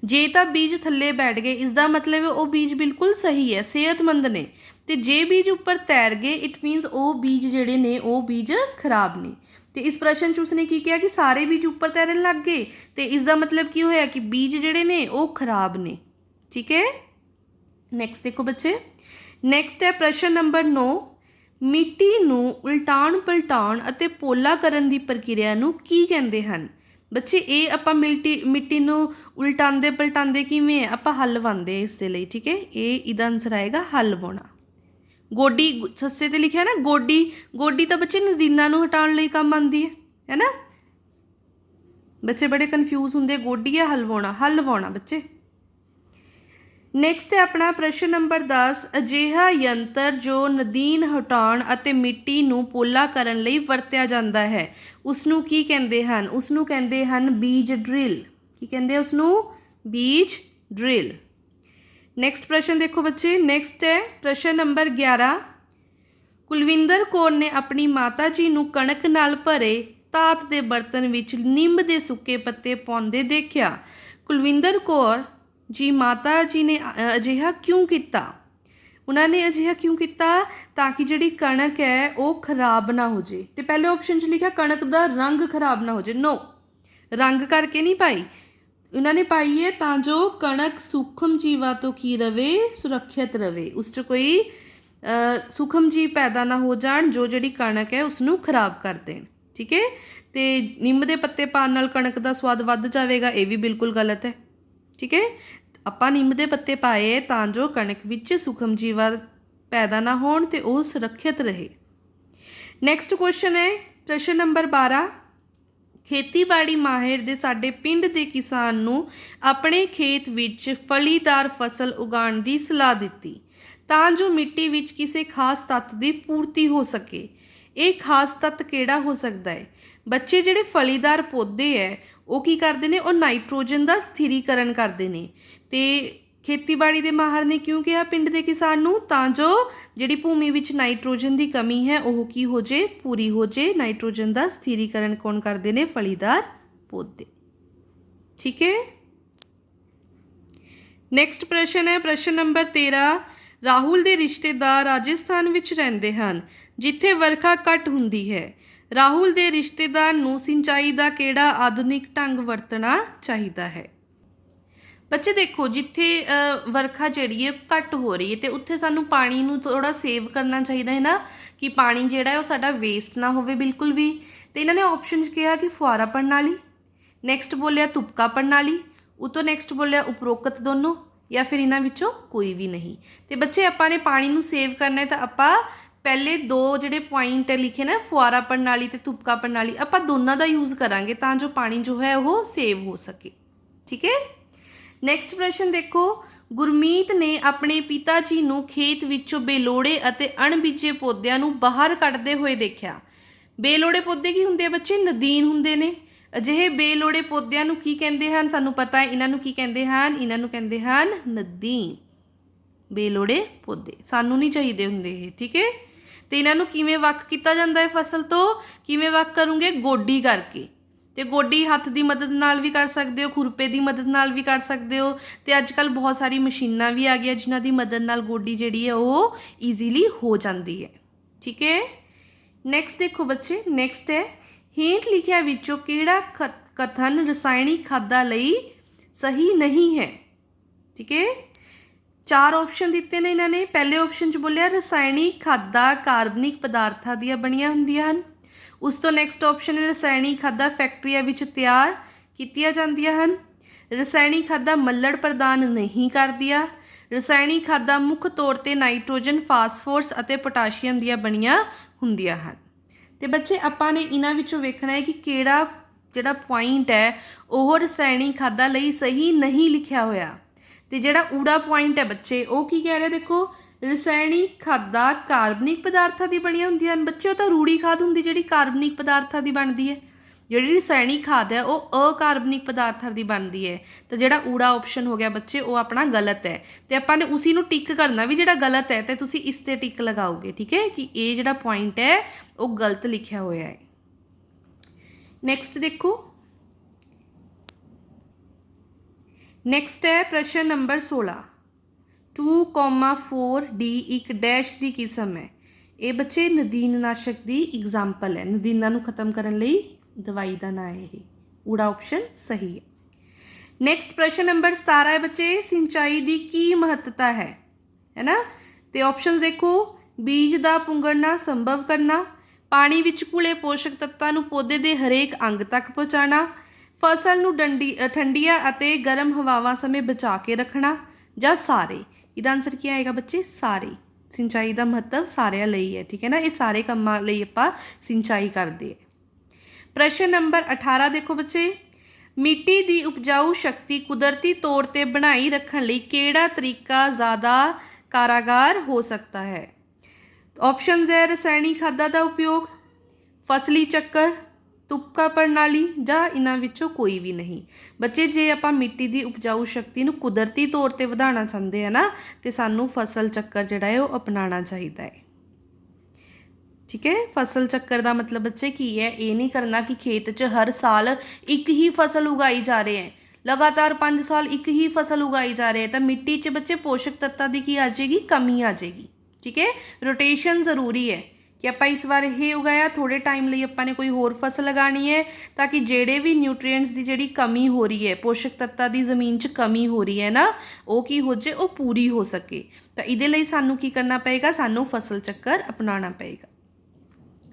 जे तो बीज थल्ले बैठ गए इसका मतलब है वो बीज बिल्कुल सही है, सेहतमंद ने, तो जे बीज उपर तैर गए इट मीनस वो बीज जिहड़े ने वो बीज खराब ने। तो इस प्रश्न च उसने की किया कि सारे बीज उपर तैरन लग गए, तो इसका मतलब की होया कि बीज जिहड़े ने वो खराब ने। ठीक है, नैक्सट देखो बच्चे, नैक्सट है प्रश्न नंबर 9, मिट्टी नूं उल्टाण पलटाउण अते पोला करन दी प्रक्रिया नूं की कहंदे हन? बच्चे ये आपां मिट्टी नूं उल्टांदे पलटांदे किवें है? आपां हल वांदे इस दे लई। ठीक है, ये इहदा आंसर आएगा हल वाउणा। गोडी सस्से ते लिखिआ ना गोडी, गोडी तो बच्चे नदीनां नूं हटाउण लई काम आंदी है ना। बच्चे बड़े कन्फ्यूज हुंदे, गोडी है हल वाउणा बच्चे। नैक्सट है अपना प्रश्न नंबर 10, अजिहा यंत्र जो नदीन हटाउण अते मिट्टी नूं पोला करन लई वरतिया जांदा है उसनूं की कहंदे हन? उसनूं कहंदे हन बीज ड्रिल। की कहंदे उसनूं? बीज ड्रिल। नैक्सट प्रश्न देखो बच्चे, नैक्सट है प्रश्न नंबर 11, कुलविंदर कौर ने अपनी माता जी नूं कणक नाल भरे धात के बर्तन विच निंब के सुक्के पत्ते पाउंदे देखिया। कुलविंदर कौर जी माता जी ने अजिहा क्यों किया? उन्होंने अजिहा क्यों किया? ताकि जिहड़ी कणक है वो खराब ना हो जाए। तो पहले ऑप्शन च लिखा कणक का रंग खराब ना हो जाए, नो, रंग करके नहीं पाई, उन्होंने पाई है तां जो कणक सूक्ष्म जीवां तो की रवे, सुरक्षित रवे, उस च कोई सूक्ष्म जीव पैदा ना हो जाण जो जिहड़ी कणक है उसनूं खराब कर देण। ठीक है, तो निंब के पत्ते पाउण नाल कणक का स्वाद वध जाएगा, ये भी बिल्कुल गलत है। ठीक है, आपां निंब के पत्ते पाए तां जो कणक विच सूक्ष्म जीवा पैदा ना होण ते वो सुरक्षित रहे। नैक्सट क्वेश्चन है प्रश्न नंबर 12, खेतीबाड़ी माहिर दे साडे पिंड दे किसान नूं अपने खेत विच फलीदार फसल उगाउण दी सलाह दित्ती तां जो मिट्टी विच किसी खास तत्त दी पूर्ति हो सके। ये खास तत्त किहड़ा हो सकता है? बच्चे जिहड़े फलीदार पौधे है वो की करते हैं, वो नाइट्रोजन का स्थिरीकरण करते हैं। तो खेतीबाड़ी के माहर ने क्यों कहा पिंड के किसान नूं तां जो जिहड़ी भूमि विच नाइट्रोजन की कमी है वह की हो जाए, पूरी हो जाए। नाइट्रोजन का स्थिरीकरण कौन करते हैं? फलीदार पौधे। ठीक है, नैक्सट प्रश्न है प्रश्न नंबर 13, राहुल के रिश्तेदार राजस्थान विच रहिंदे हन जिथे वरखा घट हुंदी है। राहुल के रिश्तेदार नूं सिंचाई का किहड़ा आधुनिक ढंग वरतना चाहिए है? बच्चे देखो जिथे वरखा जिहड़ी है घट हो रही है तो उत्थे सानू पानी नूं थोड़ा सेव करना चाहिए है ना, कि पानी जिहड़ा है वो साडा वेस्ट ना होवे बिल्कुल भी। तो इन्होंने ऑप्शन कहा कि फुआरा प्रणाली, नैक्सट बोलिया तुपका प्रणाली, उतो नैक्सट बोलिया उपरोक्त दोनों, या फिर इन्हां विचों कोई भी नहीं। तो बच्चे आपां ने पानी नूं सेव करना है तो आपां पहले दो जिहड़े पॉइंट लिखे ना फुआरा प्रणाली ते तुपका प्रणाली, आपां दोनों का यूज़ करांगे तां जो पानी जो है वो सेव हो सके। ठीक है, नैक्सट प्रश्न देखो, ਗੁਰਮੀਤ ਨੇ ਆਪਣੇ ਪਿਤਾ ਜੀ ਨੂੰ ਖੇਤ ਵਿੱਚੋਂ ਬੇਲੋੜੇ ਅਤੇ ਅਣਬੀਜੇ ਪੌਦਿਆਂ ਨੂੰ ਬਾਹਰ ਕੱਢਦੇ ਹੋਏ ਦੇਖਿਆ। ਬੇਲੋੜੇ ਪੌਦੇ ਕੀ ਹੁੰਦੇ ਆ ਬੱਚੇ? ਨਦੀਨ ਹੁੰਦੇ ਨੇ। ਅਜਿਹੇ ਬੇਲੋੜੇ ਪੌਦਿਆਂ ਨੂੰ ਕੀ ਕਹਿੰਦੇ ਹਨ? ਸਾਨੂੰ ਪਤਾ ਹੈ ਇਹਨਾਂ ਨੂੰ ਕੀ ਕਹਿੰਦੇ ਹਨ? ਇਹਨਾਂ ਨੂੰ ਕਹਿੰਦੇ ਹਨ ਨਦੀਨ। ਬੇਲੋੜੇ ਪੌਦੇ ਸਾਨੂੰ ਨਹੀਂ ਚਾਹੀਦੇ ਹੁੰਦੇ ਇਹ, ਠੀਕ ਹੈ। ਤੇ ਇਹਨਾਂ ਨੂੰ ਕਿਵੇਂ ਵੱਖ ਕੀਤਾ ਜਾਂਦਾ ਹੈ ਫਸਲ ਤੋਂ? ਕਿਵੇਂ ਵੱਖ ਕਰੋਗੇ? ਗੋਡੀ ਕਰਕੇ। ਤੇ ਗੋਡੀ ਹੱਥ ਦੀ ਮਦਦ ਨਾਲ ਵੀ ਕਰ ਸਕਦੇ ਹੋ, ਖੁਰਪੇ ਦੀ ਮਦਦ ਨਾਲ ਵੀ ਕਰ ਸਕਦੇ ਹੋ, ਤੇ ਅੱਜ ਕੱਲ੍ਹ ਬਹੁਤ ਸਾਰੀ ਮਸ਼ੀਨਾਂ ਵੀ ਆ ਗਈਆਂ ਜਿਨ੍ਹਾਂ ਦੀ ਮਦਦ ਨਾਲ ਗੋਡੀ ਜਿਹੜੀ ਹੈ ਉਹ ਈਜ਼ੀਲੀ ਹੋ ਜਾਂਦੀ ਹੈ, ਠੀਕ ਹੈ। ਨੈਕਸਟ ਦੇਖੋ ਬੱਚੇ, ਨੈਕਸਟ ਹੈ ਹੇਠ ਲਿਖਿਆ ਵਿੱਚੋਂ ਕਿਹੜਾ ਕਥਨ ਰਸਾਇਣਿਕ ਖਾਦਾਂ ਲਈ ਸਹੀ ਨਹੀਂ ਹੈ, ਠੀਕ ਹੈ। 4 ਆਪਸ਼ਨ ਦਿੱਤੇ ਨੇ ਇਹਨਾਂ ਨੇ। ਪਹਿਲੇ ਆਪਸ਼ਨ 'ਚ ਬੋਲਿਆ ਰਸਾਇਣਿਕ ਖਾਦਾਂ ਕਾਰਬਨਿਕ ਪਦਾਰਥਾਂ ਦੀਆਂ ਬਣੀਆਂ ਹੁੰਦੀਆਂ ਹਨ। ਉਸ ਤੋਂ ਨੈਕਸਟ ਆਪਸ਼ਨ ਹੈ ਰਸਾਇਣਿਕ ਖਾਦਾਂ ਫੈਕਟਰੀਆਂ ਵਿੱਚ ਤਿਆਰ ਕੀਤੀਆਂ ਜਾਂਦੀਆਂ ਹਨ। ਰਸਾਇਣਿਕ ਖਾਦਾਂ ਮੱਲੜ ਪ੍ਰਦਾਨ ਨਹੀਂ ਕਰਦੀਆਂ। ਰਸਾਇਣਿਕ ਖਾਦਾਂ ਮੁੱਖ ਤੌਰ 'ਤੇ ਨਾਈਟ੍ਰੋਜਨ, ਫਾਸਫੋਰਸ ਅਤੇ ਪੋਟਾਸ਼ੀਅਮ ਦੀਆਂ ਬਣੀਆਂ ਹੁੰਦੀਆਂ ਹਨ। ਤੇ ਬੱਚੇ ਆਪਾਂ ਨੇ ਇਹਨਾਂ ਵਿੱਚੋਂ ਵੇਖਣਾ ਹੈ ਕਿ ਕਿਹੜਾ ਜਿਹੜਾ ਪੁਆਇੰਟ ਹੈ ਉਹ ਰਸਾਇਣਿਕ ਖਾਦਾਂ ਲਈ ਸਹੀ ਨਹੀਂ ਲਿਖਿਆ ਹੋਇਆ। ਤੇ ਜਿਹੜਾ ਊੜਾ ਪੁਆਇੰਟ ਹੈ ਬੱਚੇ ਉਹ ਕੀ ਕਹਿ ਰਿਹਾ? ਦੇਖੋ ਰਸਾਇਣਿਕ ਖਾਦਾਂ ਕਾਰਬਨਿਕ ਪਦਾਰਥਾਂ ਦੀ ਬਣੀਆਂ ਹੁੰਦੀਆਂ ਹਨ। ਬੱਚੇ ਉਹ ਤਾਂ ਰੂੜੀ ਖਾਦ ਹੁੰਦੀ ਜਿਹੜੀ ਕਾਰਬਨਿਕ ਪਦਾਰਥਾਂ ਦੀ ਬਣਦੀ ਹੈ। ਜਿਹੜੀ ਰਸਾਇਣਿਕ ਖਾਦ ਹੈ ਉਹ ਅਕਾਰਬਨਿਕ ਪਦਾਰਥਾਂ ਦੀ ਬਣਦੀ ਹੈ। ਤਾਂ ਜਿਹੜਾ ਊੜਾ ਆਪਸ਼ਨ ਹੋ ਗਿਆ ਬੱਚੇ ਉਹ ਆਪਣਾ ਗਲਤ ਹੈ। ਤੇ ਆਪਾਂ ਨੇ ਉसी ਨੂੰ ਟਿਕ ਕਰਨਾ ਵੀ ਜਿਹੜਾ ਗਲਤ ਹੈ ਤੇ ਤੁਸੀਂ ਇਸ ਤੇ ਟਿਕ ਲਗਾਓਗੇ, ਠੀਕ ਹੈ, ਕਿ ਇਹ ਜਿਹੜਾ ਪੁਆਇੰਟ ਹੈ ਉਹ ਗਲਤ ਲਿਖਿਆ ਹੋਇਆ ਹੈ। ਨੈਕਸਟ ਦੇਖੋ, ਨੈਕਸਟ ਹੈ ਪ੍ਰਸ਼ਨ ਨੰਬਰ 16। 2,4 D ਇੱਕ ਡੈਸ਼ ਦੀ ਕਿਸਮ ਹੈ। ਇਹ ਬੱਚੇ ਨਦੀਨਨਾਸ਼ਕ ਦੀ ਐਗਜ਼ਾਮਪਲ ਹੈ। ਨਦੀਨਾਂ ਨੂੰ ਖਤਮ ਕਰਨ ਲਈ ਦਵਾਈ ਦਾ ਨਾਂ ਹੈ ਇਹ। ਊੜਾ ਆਪਸ਼ਨ ਸਹੀ ਹੈ। ਨੈਕਸਟ ਪ੍ਰਸ਼ਨ ਨੰਬਰ 17 ਹੈ ਬੱਚੇ ਸਿੰਚਾਈ ਦੀ ਕੀ ਮਹੱਤਤਾ ਹੈ ਨਾ। ਤੇ ਆਪਸ਼ਨਸ ਦੇਖੋ, ਬੀਜ ਦਾ ਪੁੰਗਰਨਾ ਸੰਭਵ ਕਰਨਾ, ਪਾਣੀ ਵਿੱਚ ਘੁਲੇ ਪੋਸ਼ਕ ਤੱਤਾਂ ਨੂੰ ਪੌਦੇ ਦੇ ਹਰੇਕ ਅੰਗ ਤੱਕ ਪਹੁੰਚਾਉਣਾ, ਫਸਲ ਨੂੰ ਠੰਡੀਆਂ ਅਤੇ ਗਰਮ ਹਵਾਵਾਂ ਸਮੇਂ ਬਚਾ ਕੇ ਰੱਖਣਾ, ਜਾਂ ਸਾਰੇ। ਇਹਦਾ ਆਨਸਰ ਕੀ ਆਏਗਾ ਬੱਚੇ? ਸਾਰੇ। ਸਿੰਚਾਈ ਦਾ ਮਹੱਤਵ ਸਾਰਿਆਂ ਲਈ ਹੈ, ਠੀਕ ਹੈ ਨਾ। ਇਹ ਸਾਰੇ ਕੰਮਾਂ ਲਈ ਆਪਾਂ ਸਿੰਚਾਈ ਕਰਦੇ ਹਾਂ। ਪ੍ਰਸ਼ਨ ਨੰਬਰ 18 ਦੇਖੋ ਬੱਚੇ, ਮਿੱਟੀ ਦੀ ਉਪਜਾਊ ਸ਼ਕਤੀ ਕੁਦਰਤੀ ਤੌਰ 'ਤੇ ਬਣਾਈ ਰੱਖਣ ਲਈ ਕਿਹੜਾ ਤਰੀਕਾ ਜ਼ਿਆਦਾ ਕਾਰਾਗਾਰ ਹੋ ਸਕਦਾ ਹੈ? ਆਪਸ਼ਨਸ ਹੈ ਰਸਾਇਣਿਕ ਖਾਦਾਂ ਦਾ ਉਪਯੋਗ, ਫਸਲੀ ਚੱਕਰ, ਤੁਪਕਾ ਪ੍ਰਣਾਲੀ, ਜਾਂ ਇਹਨਾਂ ਵਿੱਚੋਂ ਕੋਈ ਵੀ ਨਹੀਂ। ਬੱਚੇ ਜੇ ਆਪਾਂ ਮਿੱਟੀ ਦੀ ਉਪਜਾਊ ਸ਼ਕਤੀ ਨੂੰ ਕੁਦਰਤੀ ਤੌਰ 'ਤੇ ਵਧਾਉਣਾ ਚਾਹੁੰਦੇ ਆ ਨਾ ਤੇ ਸਾਨੂੰ ਫਸਲ ਚੱਕਰ ਜਿਹੜਾ ਹੈ ਉਹ ਅਪਣਾਉਣਾ ਚਾਹੀਦਾ ਹੈ, ਠੀਕ ਹੈ। ਫਸਲ ਚੱਕਰ ਦਾ ਮਤਲਬ ਬੱਚੇ ਕੀ ਹੈ? ਇਹ ਨਹੀਂ ਕਰਨਾ ਕਿ ਖੇਤ 'ਚ ਹਰ ਸਾਲ ਇੱਕ ਹੀ ਫਸਲ ਉਗਾਈ ਜਾ ਰਹੇ ਹੈ, ਲਗਾਤਾਰ 5 ਸਾਲ ਇੱਕ ਹੀ ਫਸਲ ਉਗਾਈ ਜਾ ਰਹੇ ਹੈ ਤਾਂ ਮਿੱਟੀ 'ਚ ਬੱਚੇ ਪੋਸ਼ਕ ਤੱਤਾਂ ਦੀ ਕੀ ਆ ਜਾਏਗੀ? ਕਮੀ ਆ ਜਾਏਗੀ, ਠੀਕ ਹੈ। ਰੋਟੇਸ਼ਨ ਜ਼ਰੂਰੀ ਹੈ ਕਿ ਆਪਾਂ ਇਸ ਵਾਰ ਇਹ ਉਗਾਇਆ, ਥੋੜ੍ਹੇ ਟਾਈਮ ਲਈ ਆਪਾਂ ਨੇ ਕੋਈ ਹੋਰ ਫਸਲ ਲਗਾਉਣੀ ਹੈ ਤਾਂ ਕਿ ਜਿਹੜੇ ਵੀ ਨਿਊਟਰੀਐਂਟਸ ਦੀ ਜਿਹੜੀ ਕਮੀ ਹੋ ਰਹੀ ਹੈ, ਪੋਸ਼ਕ ਤੱਤਾਂ ਦੀ ਜ਼ਮੀਨ 'ਚ ਕਮੀ ਹੋ ਰਹੀ ਹੈ ਨਾ, ਉਹ ਕੀ ਹੋ ਜਾਏ? ਉਹ ਪੂਰੀ ਹੋ ਸਕੇ। ਤਾਂ ਇਹਦੇ ਲਈ ਸਾਨੂੰ ਕੀ ਕਰਨਾ ਪਏਗਾ? ਸਾਨੂੰ ਫਸਲ ਚੱਕਰ ਅਪਣਾਉਣਾ ਪਏਗਾ।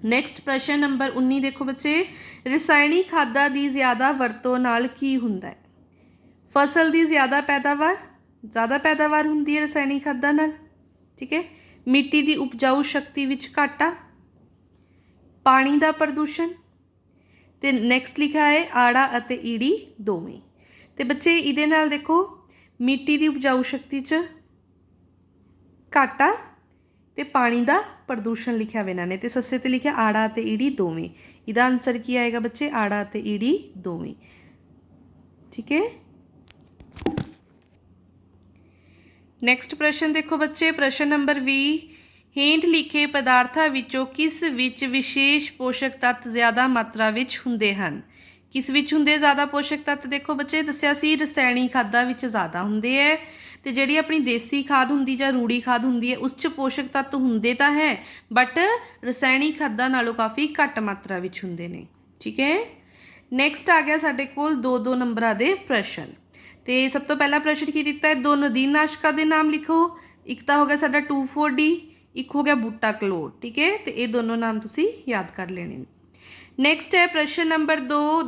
ਨੈਕਸਟ ਪ੍ਰਸ਼ਨ ਨੰਬਰ 19 ਦੇਖੋ ਬੱਚੇ, ਰਸਾਇਣਿਕ ਖਾਦਾਂ ਦੀ ਜ਼ਿਆਦਾ ਵਰਤੋਂ ਨਾਲ ਕੀ ਹੁੰਦਾ ਹੈ? ਫਸਲ ਦੀ ਜ਼ਿਆਦਾ ਪੈਦਾਵਾਰ ਹੁੰਦੀ ਹੈ ਰਸਾਇਣਿਕ ਖਾਦਾਂ ਨਾਲ, ਠੀਕ ਹੈ। ਮਿੱਟੀ ਦੀ ਉਪਜਾਊ ਸ਼ਕਤੀ ਵਿੱਚ ਘਾਟਾ, ਪਾਣੀ ਦਾ ਪ੍ਰਦੂਸ਼ਣ, ਤੇ ਨੈਕਸਟ ਲਿਖਿਆ ਹੈ ਆੜਾ ਅਤੇ ਈੜੀ ਦੋਵੇਂ। ਤੇ ਬੱਚੇ ਇਹਦੇ ਨਾਲ ਦੇਖੋ ਮਿੱਟੀ ਦੀ ਉਪਜਾਊ ਸ਼ਕਤੀ 'ਚ ਘਾਟਾ ਤੇ ਪਾਣੀ ਦਾ ਪ੍ਰਦੂਸ਼ਣ ਲਿਖਿਆ ਵਾ ਇਹਨਾਂ ਨੇ, ਤੇ ਸੱਸੇ ਤੇ ਲਿਖਿਆ ਆੜਾ ਅਤੇ ਈੜੀ ਦੋਵੇਂ। ਇਹਦਾ ਆਨਸਰ ਕੀ ਆਏਗਾ ਬੱਚੇ? ਆੜਾ ਅਤੇ ਈੜੀ ਦੋਵੇਂ, ਠੀਕ ਹੈ। ਨੈਕਸਟ ਪ੍ਰਸ਼ਨ ਦੇਖੋ ਬੱਚੇ, ਪ੍ਰਸ਼ਨ ਨੰਬਰ 20। ਹੇਠ ਲਿਖੇ ਪਦਾਰਥਾਂ ਵਿੱਚੋਂ ਕਿਸ ਵਿੱਚ ਵਿਸ਼ੇਸ਼ ਪੋਸ਼ਕ ਤੱਤ ਜ਼ਿਆਦਾ ਮਾਤਰਾ ਵਿੱਚ ਹੁੰਦੇ ਹਨ? ਕਿਸ ਵਿੱਚ ਹੁੰਦੇ ਜ਼ਿਆਦਾ ਪੋਸ਼ਕ ਤੱਤ? ਦੇਖੋ ਬੱਚੇ ਦੱਸਿਆ ਸੀ ਰਸਾਇਣਿਕ ਖਾਦਾਂ ਵਿੱਚ ਜ਼ਿਆਦਾ ਹੁੰਦੇ ਹੈ, ਤੇ ਜਿਹੜੀ ਆਪਣੀ ਦੇਸੀ ਖਾਦ ਹੁੰਦੀ ਜਾਂ ਰੂੜੀ ਖਾਦ ਹੁੰਦੀ ਹੈ ਉਸ 'ਚ ਪੋਸ਼ਕ ਤੱਤ ਹੁੰਦੇ ਤਾਂ ਹੈ ਬਟ ਰਸਾਇਣਿਕ ਖਾਦਾਂ ਨਾਲੋਂ ਕਾਫੀ ਘੱਟ ਮਾਤਰਾ ਵਿੱਚ ਹੁੰਦੇ ਨੇ, ਠੀਕ ਹੈ। ਨੈਕਸਟ ਆ ਗਿਆ ਸਾਡੇ ਕੋਲ 2-2 ਨੰਬਰਾਂ ਦੇ ਪ੍ਰਸ਼ਨ। ਤੇ ਸਭ ਤੋਂ ਪਹਿਲਾ ਪ੍ਰਸ਼ਨ ਕੀ ਦਿੱਤਾ ਹੈ? 2 ਨਦੀਨਨਾਸ਼ਕਾਂ ਦੇ ਨਾਮ ਲਿਖੋ। ਇੱਕ ਤਾਂ ਹੋ ਗਿਆ ਸਾਡਾ 2,4-D, ਇੱਕ ਹੋ ਗਿਆ ਬੂਟਾ ਕਲੋਰ, ਠੀਕ ਹੈ। ਤੇ ਇਹ ਦੋਨੋਂ ਨਾਮ ਤੁਸੀਂ ਯਾਦ ਕਰ ਲੈਣੇ ਨੇ। ਨੈਕਸਟ ਹੈ ਪ੍ਰਸ਼ਨ ਨੰਬਰ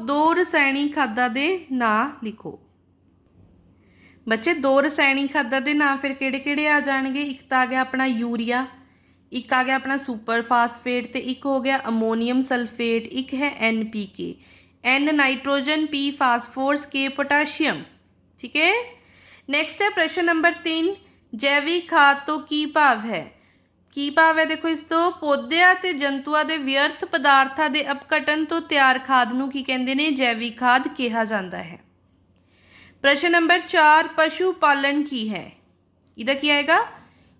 2 ਰਸਾਇਣਿਕ ਖਾਦਾਂ ਦੇ ਨਾਂ ਲਿਖੋ। ਬੱਚੇ 2 ਰਸਾਇਣਿਕ ਖਾਦਾਂ ਦੇ ਨਾਂ ਫਿਰ ਕਿਹੜੇ ਕਿਹੜੇ ਆ ਜਾਣਗੇ? ਇੱਕ ਤਾਂ ਆ ਗਿਆ ਆਪਣਾ ਯੂਰੀਆ, ਇੱਕ ਆ ਗਿਆ ਆਪਣਾ ਸੁਪਰ ਫਾਸਫੇਟ, ਤੇ ਇੱਕ ਹੋ ਗਿਆ ਅਮੋਨੀਅਮ ਸਲਫੇਟ, ਇੱਕ ਹੈ NPK। N nitrogen, P phosphorus, K potassium, ਠੀਕ ਹੈ। ਨੈਕਸਟ ਹੈ ਪ੍ਰਸ਼ਨ ਨੰਬਰ 3, ਜੈਵਿਕ ਖਾਦ ਤੋਂ ਕੀ ਭਾਵ ਹੈ? ਕੀ ਭਾਵ ਹੈ ਦੇਖੋ ਇਸ ਤੋਂ, ਪੌਦਿਆਂ ਤੇ ਜੰਤੂਆਂ ਦੇ ਵਿਅਰਥ ਪਦਾਰਥਾਂ ਦੇ ਅਪਘਟਨ ਤੋਂ ਤਿਆਰ ਖਾਦ ਨੂੰ ਕੀ ਕਹਿੰਦੇ ਨੇ? ਜੈਵਿਕ ਖਾਦ ਕਿਹਾ ਜਾਂਦਾ ਹੈ। ਪ੍ਰਸ਼ਨ ਨੰਬਰ 4, ਪਸ਼ੂ ਪਾਲਣ ਕੀ ਹੈ? ਇਹਦਾ ਕੀ ਆਏਗਾ?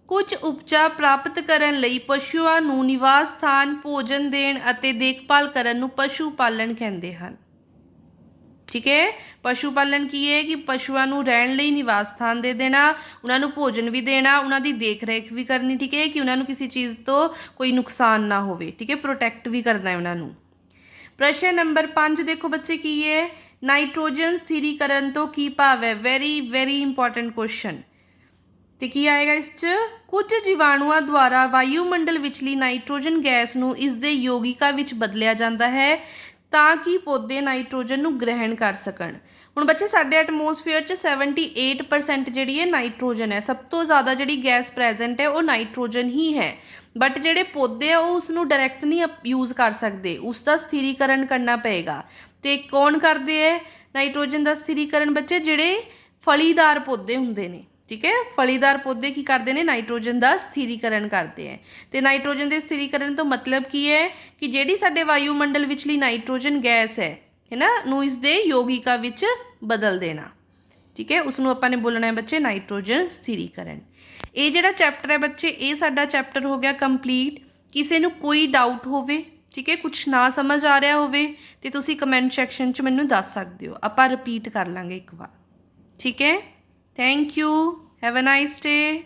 ਕੁਝ ਉਪਜਾ ਪ੍ਰਾਪਤ ਕਰਨ ਲਈ ਪਸ਼ੂਆਂ ਨੂੰ ਨਿਵਾਸ ਸਥਾਨ, ਭੋਜਨ ਦੇਣ ਅਤੇ ਦੇਖਭਾਲ ਕਰਨ ਨੂੰ ਪਸ਼ੂ ਪਾਲਣ ਕਹਿੰਦੇ ਹਨ। ਠੀਕ ਹੈ, ਪਸ਼ੂ ਪਾਲਣ ਕੀ ਹੈ ਕਿ ਪਸ਼ੂਆਂ ਨੂੰ ਰਹਿਣ ਲਈ ਨਿਵਾਸ ਸਥਾਨ ਦੇ ਦੇਣਾ, ਉਹਨਾਂ ਨੂੰ ਭੋਜਨ ਵੀ ਦੇਣਾ, ਉਹਨਾਂ ਦੀ ਦੇਖ ਰੇਖ ਵੀ ਕਰਨੀ। ਠੀਕ ਹੈ, ਕਿ ਉਹਨਾਂ ਨੂੰ ਕਿਸੇ ਚੀਜ਼ ਤੋਂ ਕੋਈ ਨੁਕਸਾਨ ਨਾ ਹੋਵੇ। ਠੀਕ ਹੈ, ਪ੍ਰੋਟੈਕਟ ਵੀ ਕਰਨਾ ਹੈ ਉਹਨਾਂ ਨੂੰ। ਪ੍ਰਸ਼ਨ ਨੰਬਰ 5 ਦੇਖੋ ਬੱਚੇ ਕੀ ਹੈ? ਨਾਈਟ੍ਰੋਜਨ ਸਥਿਰੀਕਰਨ ਤੋਂ ਕੀ ਭਾਵ ਹੈ? Very important question. ਤੇ ਕੀ ਆਏਗਾ ਇਸ 'ਚ? ਕੁਝ ਜੀਵਾਣੂਆਂ ਦੁਆਰਾ ਵਾਯੂਮੰਡਲ ਵਿਚਲੀ ਨਾਈਟ੍ਰੋਜਨ ਗੈਸ ਨੂੰ ਇਸ ਦੇ ਯੋਗਿਕਾ ਵਿੱਚ ਬਦਲਿਆ ਜਾਂਦਾ ਹੈ ਤਾਂ ਕਿ ਪੌਦੇ ਨਾਈਟ੍ਰੋਜਨ ਨੂੰ ਗ੍ਰਹਿਣ ਕਰ ਸਕਣ। ਹੁਣ ਬੱਚੇ ਸਾਡੇ ਐਟਮੋਸਫੀਅਰ 'ਚ 78% ਜਿਹੜੀ ਹੈ ਨਾਈਟ੍ਰੋਜਨ ਹੈ। ਸਭ ਤੋਂ ਜ਼ਿਆਦਾ ਜਿਹੜੀ ਗੈਸ ਪ੍ਰੈਜ਼ੈਂਟ ਹੈ ਉਹ ਨਾਈਟ੍ਰੋਜਨ ਹੀ ਹੈ। ਬਟ ਜਿਹੜੇ ਪੌਦੇ ਆ ਉਹ ਉਸ ਨੂੰ ਡਾਇਰੈਕਟ ਨਹੀਂ ਯੂਜ਼ ਕਰ ਸਕਦੇ, ਉਸ ਦਾ ਸਥਿਰੀਕਰਨ ਕਰਨਾ ਪਏਗਾ। ਅਤੇ ਕੌਣ ਕਰਦੇ ਹੈ ਨਾਈਟ੍ਰੋਜਨ ਦਾ ਸਥਿਰੀਕਰਨ ਬੱਚੇ? ਜਿਹੜੇ ਫਲੀਦਾਰ ਪੌਦੇ ਹੁੰਦੇ ਨੇ। ਠੀਕ ਹੈ, ਫਲੀਦਾਰ ਪੌਦੇ ਕੀ ਕਰਦੇ ਨੇ? ਨਾਈਟ੍ਰੋਜਨ ਦਾ ਸਥਿਰੀਕਰਨ ਕਰਦੇ ਹੈ। ਅਤੇ ਨਾਈਟ੍ਰੋਜਨ ਦੇ ਸਥਿਰੀਕਰਨ ਤੋਂ ਮਤਲਬ ਕੀ ਹੈ ਕਿ ਜਿਹੜੀ ਸਾਡੇ ਵਾਯੂਮੰਡਲ ਵਿਚਲੀ ਨਾਈਟ੍ਰੋਜਨ ਗੈਸ ਹੈ ਨਾ, ਨੂੰ ਇਸ ਦੇ ਯੋਗਿਕਾ ਵਿੱਚ ਬਦਲ ਦੇਣਾ। ਠੀਕ ਹੈ, ਉਸ ਨੂੰ ਆਪਾਂ ਨੇ ਬੋਲਣਾ ਹੈ ਬੱਚੇ ਨਾਈਟ੍ਰੋਜਨ ਸਥਿਰੀਕਰਨ। ਇਹ ਜਿਹੜਾ ਚੈਪਟਰ ਹੈ ਬੱਚੇ, ਇਹ ਸਾਡਾ ਚੈਪਟਰ ਹੋ ਗਿਆ ਕੰਪਲੀਟ। ਕਿਸੇ ਨੂੰ ਕੋਈ ਡਾਊਟ ਹੋਵੇ, ਠੀਕ ਹੈ, ਕੁਛ ਨਾ ਸਮਝ ਆ ਰਿਹਾ ਹੋਵੇ, ਤੇ ਤੁਸੀਂ ਕਮੈਂਟ ਸੈਕਸ਼ਨ 'ਚ ਮੈਨੂੰ ਦੱਸ ਸਕਦੇ ਹੋ। ਆਪਾਂ ਰਿਪੀਟ ਕਰ ਲਾਂਗੇ ਇੱਕ ਵਾਰ। ਠੀਕ ਹੈ, thank you, have a nice day.